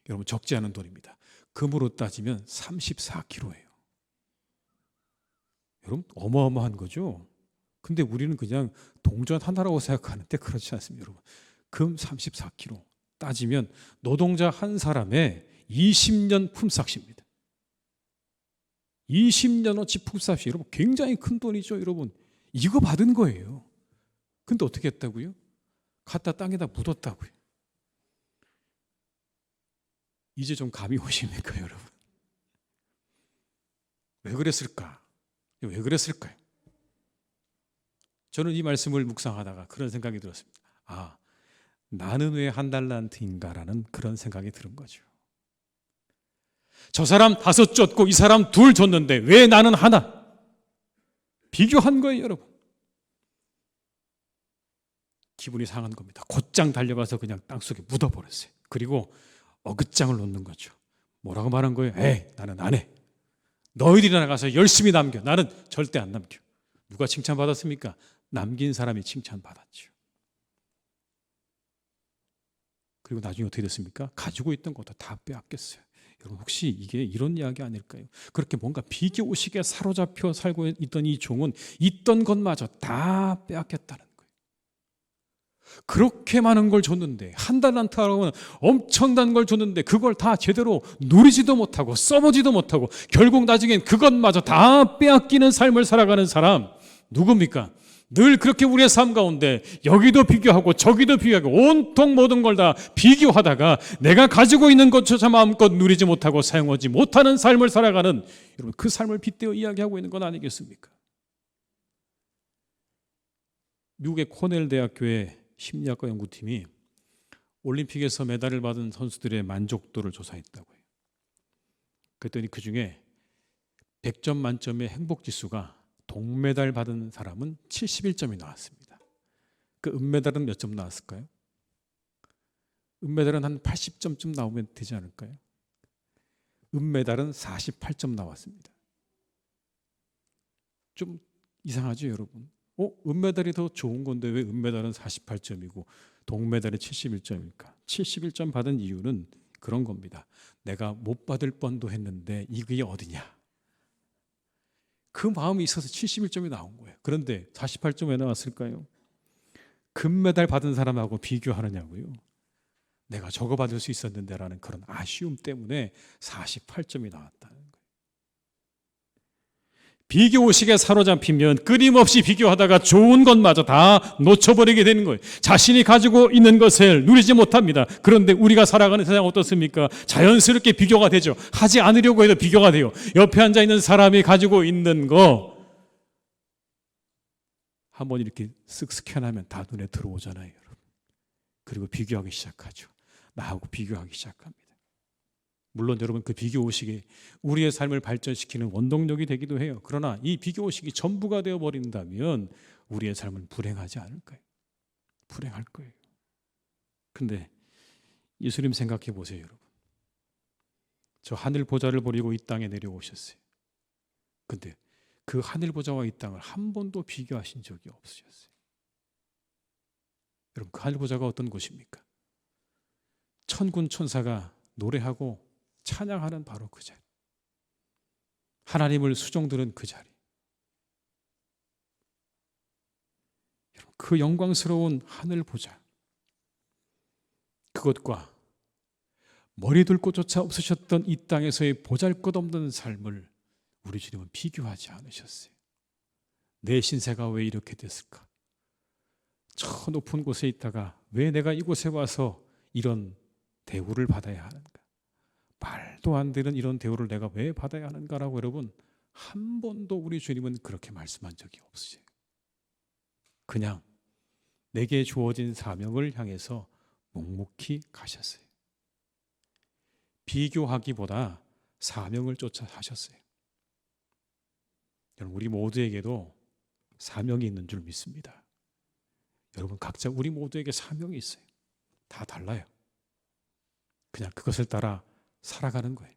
여러분 적지 않은 돈입니다. 금으로 따지면 34kg예요. 여러분 어마어마한 거죠. 근데 우리는 그냥 동전 하나라고 생각하는데 그렇지 않습니다. 여러분 금 34kg 따지면 노동자 한 사람의 20년 품삯입니다. 20년어치 품삯이 여러분 굉장히 큰 돈이죠. 여러분 이거 받은 거예요. 근데 어떻게 했다고요? 갖다 땅에다 묻었다고요. 이제 좀 감이 오십니까 여러분? 왜 그랬을까? 왜 그랬을까요? 저는 이 말씀을 묵상하다가 그런 생각이 들었습니다. 아, 나는 왜 1달란트인가라는 그런 생각이 들은 거죠. 저 사람 5 줬고 이 사람 2 줬는데 왜 나는 하나? 비교한 거예요 여러분. 기분이 상한 겁니다. 곧장 달려가서 그냥 땅속에 묻어버렸어요. 그리고 어긋장을 놓는 거죠. 뭐라고 말한 거예요? 에이 나는 안 해. 너희들이 나가서 열심히 남겨. 나는 절대 안 남겨. 누가 칭찬받았습니까? 남긴 사람이 칭찬받았죠. 그리고 나중에 어떻게 됐습니까? 가지고 있던 것도 다 빼앗겼어요. 여러분 혹시 이게 이런 이야기 아닐까요? 그렇게 뭔가 비교의식에 사로잡혀 살고 있던 이 종은 있던 것마저 다 빼앗겼다는 거예요. 그렇게 많은 걸 줬는데 1달란트라고는 엄청난 걸 줬는데 그걸 다 제대로 누리지도 못하고 써보지도 못하고 결국 나중엔 그것마저 다 빼앗기는 삶을 살아가는 사람 누굽니까? 늘 그렇게 우리의 삶 가운데 여기도 비교하고 저기도 비교하고 온통 모든 걸 다 비교하다가 내가 가지고 있는 것조차 마음껏 누리지 못하고 사용하지 못하는 삶을 살아가는 여러분 그 삶을 빗대어 이야기하고 있는 건 아니겠습니까? 미국의 코넬 대학교의 심리학과 연구팀이 올림픽에서 메달을 받은 선수들의 만족도를 조사했다고 해요. 그랬더니 그중에 100점 만점의 행복지수가 동메달 받은 사람은 71점이 나왔습니다. 그 은메달은 몇 점 나왔을까요? 은메달은 한 80점쯤 나오면 되지 않을까요? 은메달은 48점 나왔습니다. 좀 이상하죠 여러분? 은메달이 더 좋은 건데 왜 은메달은 48점이고 동메달이 71점일까? 71점 받은 이유는 그런 겁니다. 내가 못 받을 뻔도 했는데 이게 어디냐? 그 마음이 있어서 71점이 나온 거예요. 그런데 48점 왜 나왔을까요? 금메달 받은 사람하고 비교하느냐고요. 내가 저거 받을 수 있었는데 라는 그런 아쉬움 때문에 48점이 나왔다는 거예요. 비교의식에 사로잡히면 끊임없이 비교하다가 좋은 것마저 다 놓쳐버리게 되는 거예요. 자신이 가지고 있는 것을 누리지 못합니다. 그런데 우리가 살아가는 세상 어떻습니까? 자연스럽게 비교가 되죠. 하지 않으려고 해도 비교가 돼요. 옆에 앉아있는 사람이 가지고 있는 거 한번 이렇게 쓱 스캔하면 다 눈에 들어오잖아요, 여러분. 그리고 비교하기 시작하죠. 나하고 비교하기 시작합니다. 물론 여러분 그 비교의식이 우리의 삶을 발전시키는 원동력이 되기도 해요. 그러나 이 비교의식이 전부가 되어버린다면 우리의 삶은 불행하지 않을까요? 불행할 거예요. 근데 예수님 생각해 보세요, 여러분. 저 하늘 보좌를 버리고 이 땅에 내려오셨어요. 근데 그 하늘 보좌와 이 땅을 한 번도 비교하신 적이 없으셨어요. 여러분 그 하늘 보좌가 어떤 곳입니까? 천군 천사가 노래하고 찬양하는 바로 그 자리, 하나님을 수종드는 그 자리, 여러분 그 영광스러운 하늘 보좌, 그것과 머리 둘 곳조차 없으셨던 이 땅에서의 보잘것없는 삶을 우리 주님은 비교하지 않으셨어요. 내 신세가 왜 이렇게 됐을까? 저 높은 곳에 있다가 왜 내가 이곳에 와서 이런 대우를 받아야 하는가? 말도 안 되는 이런 대우를 내가 왜 받아야 하는가라고 여러분 한 번도 우리 주님은 그렇게 말씀한 적이 없으세요. 그냥 내게 주어진 사명을 향해서 묵묵히 가셨어요. 비교하기보다 사명을 쫓아 하셨어요. 여러분 우리 모두에게도 사명이 있는 줄 믿습니다. 여러분 각자 우리 모두에게 사명이 있어요. 다 달라요. 그냥 그것을 따라 살아가는 거예요.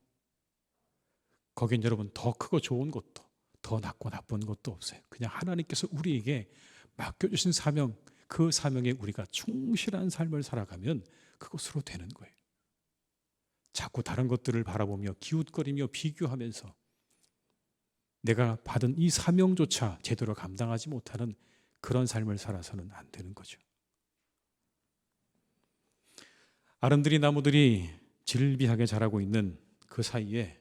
거긴 여러분 더 크고 좋은 것도 더 낫고 나쁜 것도 없어요. 그냥 하나님께서 우리에게 맡겨주신 사명, 그 사명에 우리가 충실한 삶을 살아가면 그것으로 되는 거예요. 자꾸 다른 것들을 바라보며 기웃거리며 비교하면서 내가 받은 이 사명조차 제대로 감당하지 못하는 그런 삶을 살아서는 안 되는 거죠. 아름드리 나무들이 질비하게 자라고 있는 그 사이에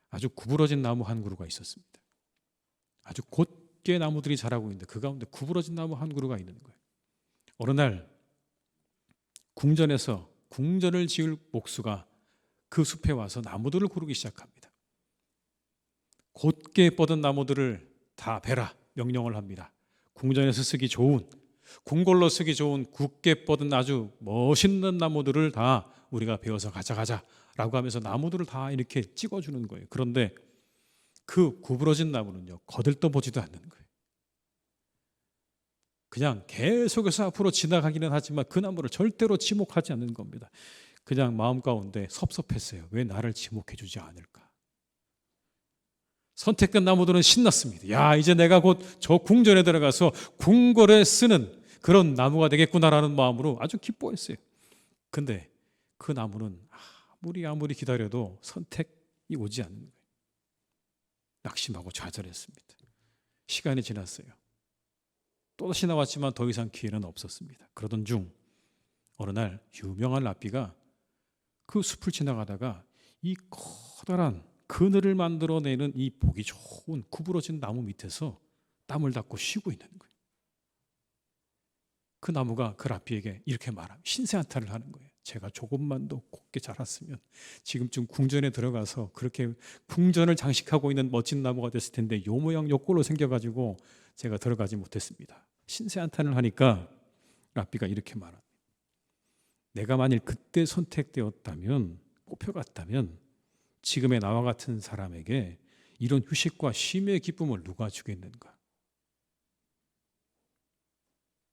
아주 구부러진 나무 한 그루가 있었습니다. 아주 곧게 나무들이 자라고 있는데 그 가운데 구부러진 나무 한 그루가 있는 거예요. 어느 날 궁전에서 궁전을 지을 목수가 그 숲에 와서 나무들을 고르기 시작합니다. 곧게 뻗은 나무들을 다 베라 명령을 합니다. 궁전에서 쓰기 좋은, 궁궐로 쓰기 좋은 굳게 뻗은 아주 멋있는 나무들을 다 우리가 베어서 가져가자라고 하면서 나무들을 다 이렇게 찍어주는 거예요. 그런데 그 구부러진 나무는요 거들떠보지도 않는 거예요. 그냥 계속해서 앞으로 지나가기는 하지만 그 나무를 절대로 지목하지 않는 겁니다. 그냥 마음 가운데 섭섭했어요. 왜 나를 지목해 주지 않을까? 선택된 나무들은 신났습니다. 야, 이제 내가 곧 저 궁전에 들어가서 궁궐에 쓰는 그런 나무가 되겠구나라는 마음으로 아주 기뻐했어요. 근데 그 나무는 아무리 기다려도 선택이 오지 않는 거예요. 낙심하고 좌절했습니다. 시간이 지났어요. 또다시 나왔지만 더 이상 기회는 없었습니다. 그러던 중 어느 날 유명한 랍비가 그 숲을 지나가다가 이 커다란 그늘을 만들어내는 이 보기 좋은 구부러진 나무 밑에서 땀을 닦고 쉬고 있는 거예요. 그 나무가 그 랍비에게 이렇게 말합니다. 신세한탄을 하는 거예요. 제가 조금만 더 곱게 자랐으면 지금쯤 궁전에 들어가서 그렇게 궁전을 장식하고 있는 멋진 나무가 됐을 텐데 요 모양 요 꼴로 생겨가지고 제가 들어가지 못했습니다. 신세한탄을 하니까 랍비가 이렇게 말합니다. 내가 만일 그때 선택되었다면, 꼽혀갔다면 지금의 나와 같은 사람에게 이런 휴식과 쉼의 기쁨을 누가 주겠는가?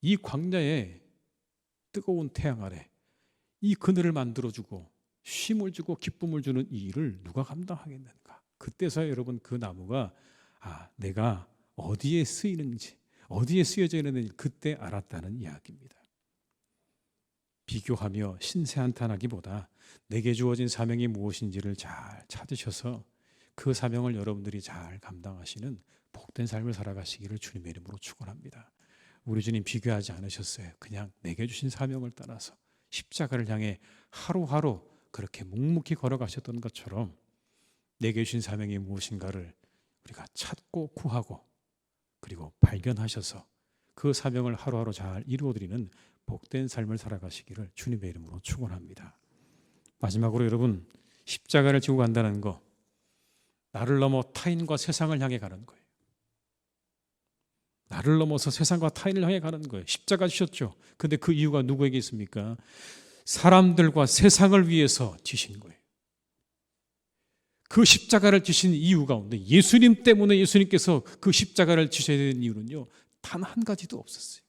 이 광야의 뜨거운 태양 아래 이 그늘을 만들어주고 쉼을 주고 기쁨을 주는 이 일을 누가 감당하겠는가? 그때서야 여러분 그 나무가 내가 어디에 쓰이는지, 어디에 쓰여져 있는지 그때 알았다는 이야기입니다. 비교하며 신세한탄하기보다 내게 주어진 사명이 무엇인지를 잘 찾으셔서 그 사명을 여러분들이 잘 감당하시는 복된 삶을 살아가시기를 주님의 이름으로 축원합니다. 우리 주님 비교하지 않으셨어요. 그냥 내게 주신 사명을 따라서 십자가를 향해 하루하루 그렇게 묵묵히 걸어가셨던 것처럼 내게 주신 사명이 무엇인가를 우리가 찾고 구하고 그리고 발견하셔서 그 사명을 하루하루 잘 이루어드리는 복된 삶을 살아가시기를 주님의 이름으로 축원합니다. 마지막으로 여러분, 십자가를 지고 간다는 거, 나를 넘어 타인과 세상을 향해 가는 거예요. 나를 넘어서 세상과 타인을 향해 가는 거예요. 십자가 지셨죠. 근데 그 이유가 누구에게 있습니까? 사람들과 세상을 위해서 지신 거예요. 그 십자가를 지신 이유 가운데 예수님 때문에 예수님께서 그 십자가를 지셔야 되는 이유는요, 단 한 가지도 없었어요.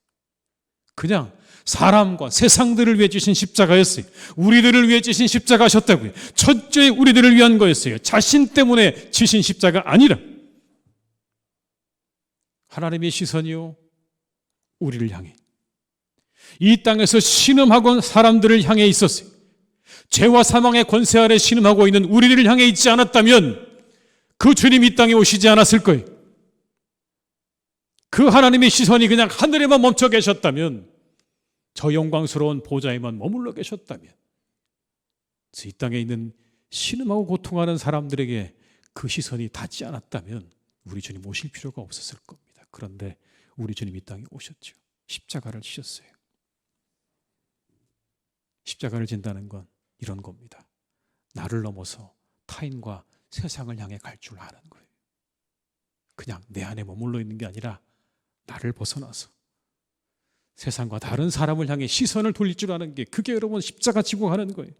그냥 사람과 세상들을 위해 지신 십자가였어요. 우리들을 위해 지신 십자가셨다고요. 첫째 우리들을 위한 거였어요. 자신 때문에 지신 십자가 아니라 하나님의 시선이요, 우리를 향해, 이 땅에서 신음하고 사람들을 향해 있었어요. 죄와 사망의 권세 아래 신음하고 있는 우리들을 향해 있지 않았다면 그 주님이 이 땅에 오시지 않았을 거예요. 그 하나님의 시선이 그냥 하늘에만 멈춰 계셨다면, 저 영광스러운 보좌에만 머물러 계셨다면, 이 땅에 있는 신음하고 고통하는 사람들에게 그 시선이 닿지 않았다면 우리 주님 오실 필요가 없었을 겁니다. 그런데 우리 주님 이 땅에 오셨죠. 십자가를 지셨어요. 십자가를 진다는 건 이런 겁니다. 나를 넘어서 타인과 세상을 향해 갈 줄 아는 거예요. 그냥 내 안에 머물러 있는 게 아니라 나를 벗어나서 세상과 다른 사람을 향해 시선을 돌릴 줄 아는 게, 그게 여러분 십자가 지고 가는 거예요.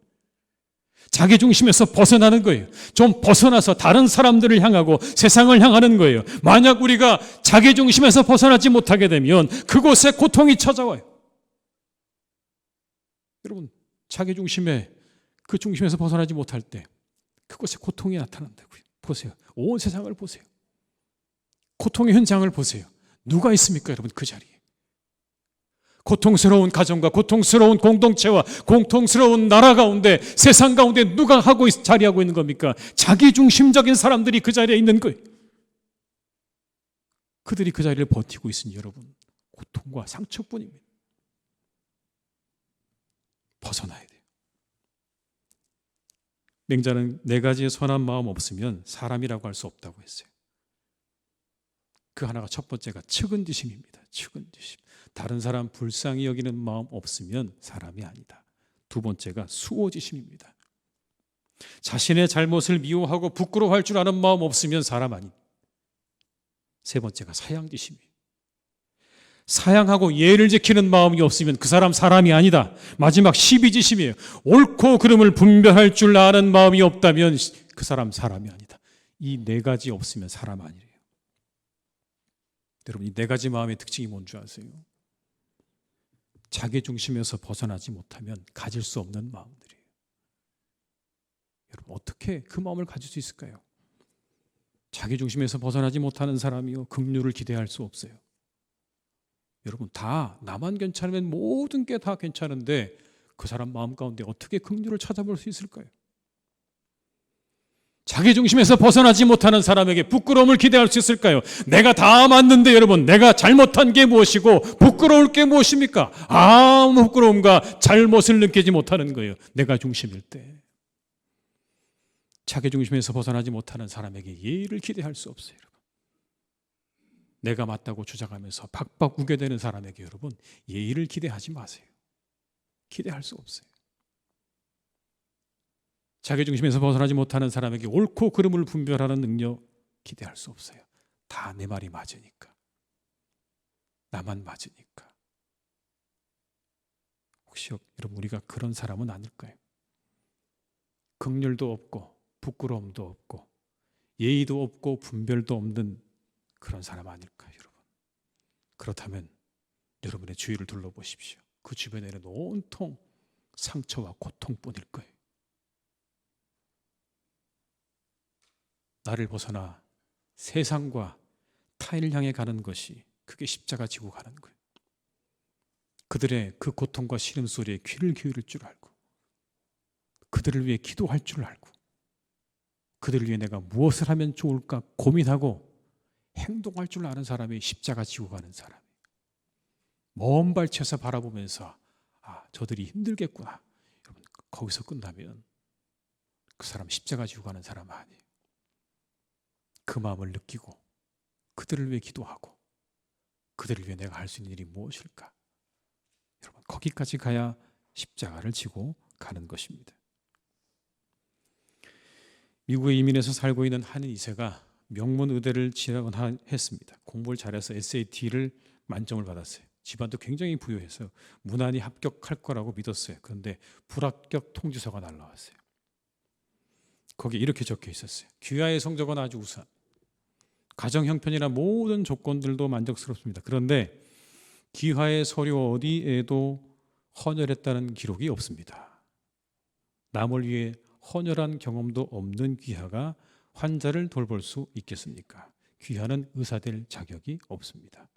자기 중심에서 벗어나는 거예요. 좀 벗어나서 다른 사람들을 향하고 세상을 향하는 거예요. 만약 우리가 자기 중심에서 벗어나지 못하게 되면 그곳에 고통이 찾아와요. 여러분, 자기 중심에, 그 중심에서 벗어나지 못할 때 그곳에 고통이 나타난다고요. 보세요. 온 세상을 보세요. 고통의 현장을 보세요. 누가 있습니까, 여러분? 그 자리에 고통스러운 가정과 고통스러운 공동체와 공통스러운 나라 가운데, 세상 가운데 누가 자리하고 있는 겁니까? 자기중심적인 사람들이 그 자리에 있는 거예요. 그들이 그 자리를 버티고 있으니 여러분, 고통과 상처뿐입니다. 벗어나야 돼요. 맹자는 4가지의 선한 마음 없으면 사람이라고 할 수 없다고 했어요. 그 하나가, 첫 번째가 측은지심입니다. 측은지심. 다른 사람 불쌍히 여기는 마음 없으면 사람이 아니다. 두 번째가 수호지심입니다. 자신의 잘못을 미워하고 부끄러워할 줄 아는 마음 없으면 사람 아니다. 세 번째가 사양지심이에요. 사양하고 예를 지키는 마음이 없으면 그 사람 사람이 아니다. 마지막 시비지심이에요. 옳고 그름을 분별할 줄 아는 마음이 없다면 그 사람 사람이 아니다. 이 4가지 없으면 사람 아니래요. 여러분, 이 4가지 마음의 특징이 뭔지 아세요? 자기 중심에서 벗어나지 못하면 가질 수 없는 마음들이에요. 여러분, 어떻게 그 마음을 가질 수 있을까요? 자기 중심에서 벗어나지 못하는 사람이요, 긍휼을 기대할 수 없어요. 여러분, 다 나만 괜찮으면 모든 게 다 괜찮은데 그 사람 마음 가운데 어떻게 긍휼을 찾아볼 수 있을까요? 자기 중심에서 벗어나지 못하는 사람에게 부끄러움을 기대할 수 있을까요? 내가 다 맞는데 여러분, 내가 잘못한 게 무엇이고 부끄러울 게 무엇입니까? 아무 부끄러움과 잘못을 느끼지 못하는 거예요. 내가 중심일 때. 자기 중심에서 벗어나지 못하는 사람에게 예의를 기대할 수 없어요. 여러분, 내가 맞다고 주장하면서 박박 우겨대는 사람에게 여러분, 예의를 기대하지 마세요. 기대할 수 없어요. 자기 중심에서 벗어나지 못하는 사람에게 옳고 그름을 분별하는 능력 기대할 수 없어요. 다 내 말이 맞으니까. 나만 맞으니까. 혹시 여러분, 우리가 그런 사람은 아닐까요? 긍휼도 없고 부끄러움도 없고 예의도 없고 분별도 없는 그런 사람 아닐까요, 여러분? 그렇다면 여러분의 주위를 둘러보십시오. 그 주변에는 온통 상처와 고통뿐일 거예요. 나를 벗어나 세상과 타인을 향해 가는 것이, 그게 십자가 지고 가는 거예요. 그들의 그 고통과 신음소리에 귀를 기울일 줄 알고, 그들을 위해 기도할 줄 알고, 그들을 위해 내가 무엇을 하면 좋을까 고민하고 행동할 줄 아는 사람이 십자가 지고 가는 사람. 먼 발치에서 바라보면서 저들이 힘들겠구나. 여러분, 거기서 끝나면 그 사람 십자가 지고 가는 사람 아니에요. 그 마음을 느끼고 그들을 위해 기도하고 그들을 위해 내가 할 수 있는 일이 무엇일까? 여러분, 거기까지 가야 십자가를 지고 가는 것입니다. 미국에 이민해서 살고 있는 한 2세가 명문 의대를 지원했습니다. 공부를 잘해서 SAT를 만점을 받았어요. 집안도 굉장히 부유해서 무난히 합격할 거라고 믿었어요. 그런데 불합격 통지서가 날라왔어요. 거기에 이렇게 적혀 있었어요. 귀하의 성적은 아주 우수한, 가정 형편이나 모든 조건들도 만족스럽습니다. 그런데 귀하의 서류 어디에도 헌혈했다는 기록이 없습니다. 남을 위해 헌혈한 경험도 없는 귀하가 환자를 돌볼 수 있겠습니까? 귀하는 의사 될 자격이 없습니다.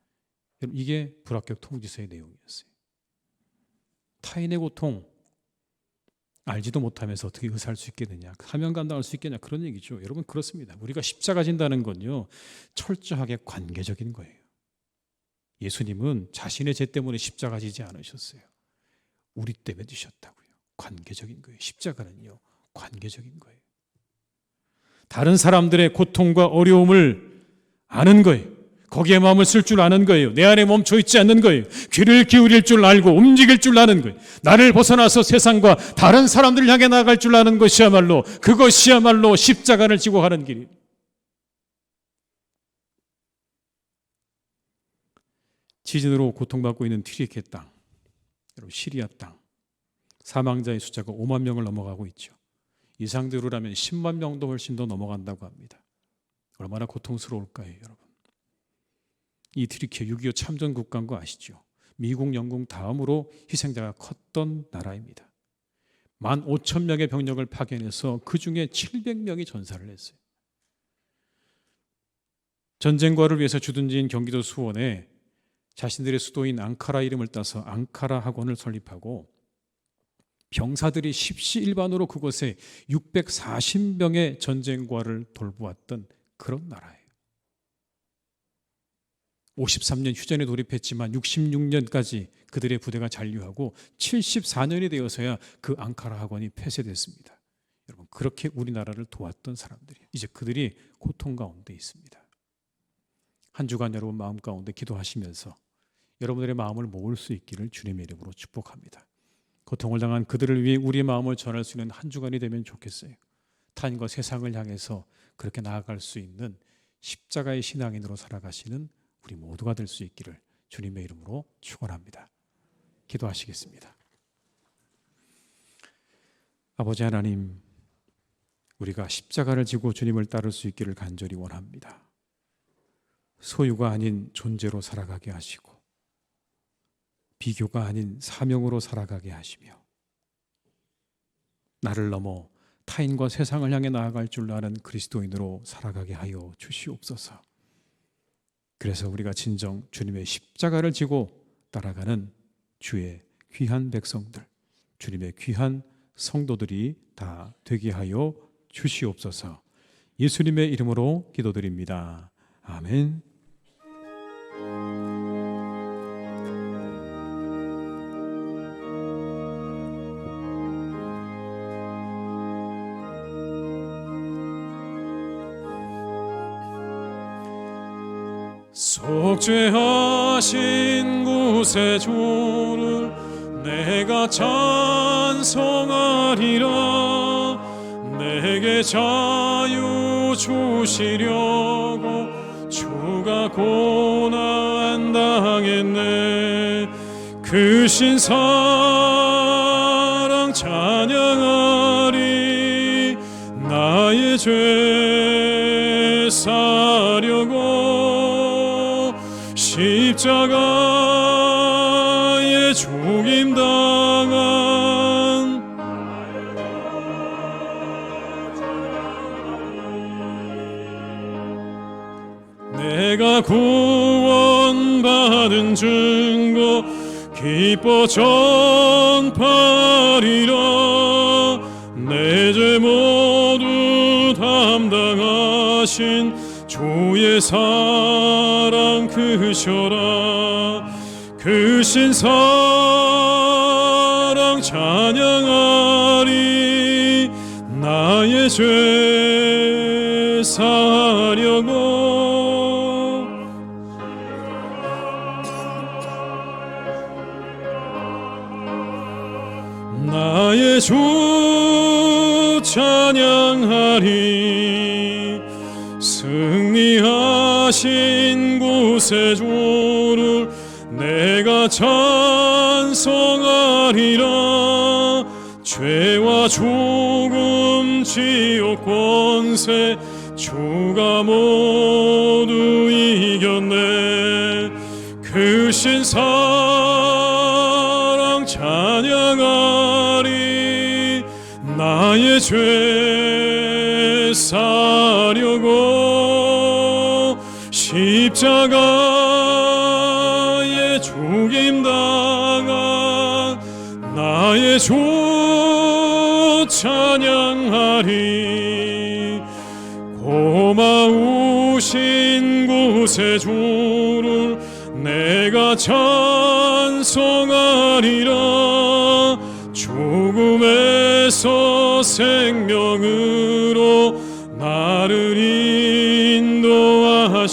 이게 불합격 통지서의 내용이었어요. 타인의 고통 알지도 못하면서 어떻게 의사할 수 있겠느냐, 사명 감당할 수 있겠냐, 그런 얘기죠. 여러분, 그렇습니다. 우리가 십자가 진다는 건요, 철저하게 관계적인 거예요. 예수님은 자신의 죄 때문에 십자가 지지 않으셨어요. 우리 때문에 지셨다고요. 관계적인 거예요. 십자가는요, 관계적인 거예요. 다른 사람들의 고통과 어려움을 아는 거예요. 거기에 마음을 쓸 줄 아는 거예요. 내 안에 멈춰 있지 않는 거예요. 귀를 기울일 줄 알고 움직일 줄 아는 거예요. 나를 벗어나서 세상과 다른 사람들을 향해 나아갈 줄 아는 것이야말로, 그것이야말로 십자가를 지고 가는 길이에요. 지진으로 고통받고 있는 튀르키예 땅, 여러분, 시리아 땅, 사망자의 숫자가 5만 명을 넘어가고 있죠. 이 상태로라면 10만 명도 훨씬 더 넘어간다고 합니다. 얼마나 고통스러울까요, 여러분? 이 튀르키예 6.25 참전 국가인 거 아시죠? 미국, 영국 다음으로 희생자가 컸던 나라입니다. 15,000명의 병력을 파견해서 그 중에 700명이 전사를 했어요. 전쟁과를 위해서 주둔지인 경기도 수원에 자신들의 수도인 앙카라 이름을 따서 앙카라 학원을 설립하고 병사들이 십시일반으로 그곳에 640명의 전쟁과를 돌보았던 그런 나라예요. 53년 휴전에 돌입했지만 66년까지 그들의 부대가 잔류하고 74년이 되어서야 그 앙카라 학원이 폐쇄됐습니다. 여러분, 그렇게 우리나라를 도왔던 사람들이 이제 그들이 고통 가운데 있습니다. 한 주간 여러분 마음 가운데 기도하시면서 여러분들의 마음을 모을 수 있기를 주님의 이름으로 축복합니다. 고통을 당한 그들을 위해 우리의 마음을 전할 수 있는 한 주간이 되면 좋겠어요. 타인과 세상을 향해서 그렇게 나아갈 수 있는 십자가의 신앙인으로 살아가시는 우리 모두가 될 수 있기를 주님의 이름으로 축원합니다. 기도하시겠습니다. 아버지 하나님, 우리가 십자가를 지고 주님을 따를 수 있기를 간절히 원합니다. 소유가 아닌 존재로 살아가게 하시고 비교가 아닌 사명으로 살아가게 하시며 나를 넘어 타인과 세상을 향해 나아갈 줄 아는 그리스도인으로 살아가게 하여 주시옵소서. 그래서 우리가 진정 주님의 십자가를 지고 따라가는 주의 귀한 백성들, 주님의 귀한 성도들이 다 되게 하여 주시옵소서. 예수님의 이름으로 기도드립니다. 아멘. 속죄하신 구세주를 내가 찬송하리라. 내게 자유 주시려고 주가 고난 당했네. 그 신사랑 찬양하리. 나의 죄 사려고 십자가에 죽임당한 내가 구원받은 증거 기뻐 전파리라. 내 죄 모두 담 승리하신 주의 사랑 크셔라. 크신 사랑 찬양하리. 나의 죄 사하려고 나의 주 찬양하리. 승리하신 곳에 주를 내가 찬송하리라. 죄와 죽음 지옥 권세 주가 모두 이겼네. 크신 사랑 찬양하리. 나의 죄 사려고 십자가에 죽임당한 나의 주 찬양하리. 고마우신 곳에 주를 내가 찬송하리라. 죽음에서 생명으로 나를 인도하셨네.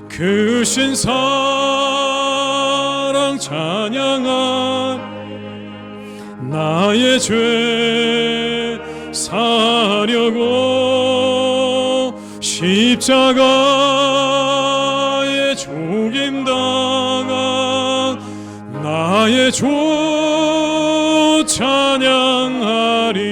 크신 사랑 찬양하리. 나의 죄 사려고 십자가에 죽임당한 나의 주 찬양하리.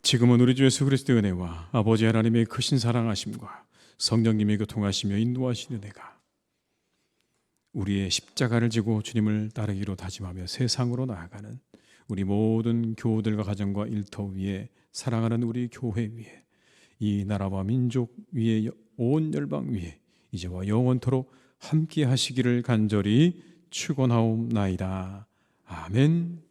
지금은 우리 주 예수 그리스도의 은혜와 아버지 하나님의 크신 사랑하심과 성령님의 교통하시며 인도하시는 은혜가 우리의 십자가를 지고 주님을 따르기로 다짐하며 세상으로 나아가는 우리 모든 교우들과 가정과 일터 위에 사랑하는 우리 교회 위에 이 나라와 민족 위에 온 열방 위에 이제와 영원토록 함께 하시기를 간절히 축원하옵나이다. 아멘.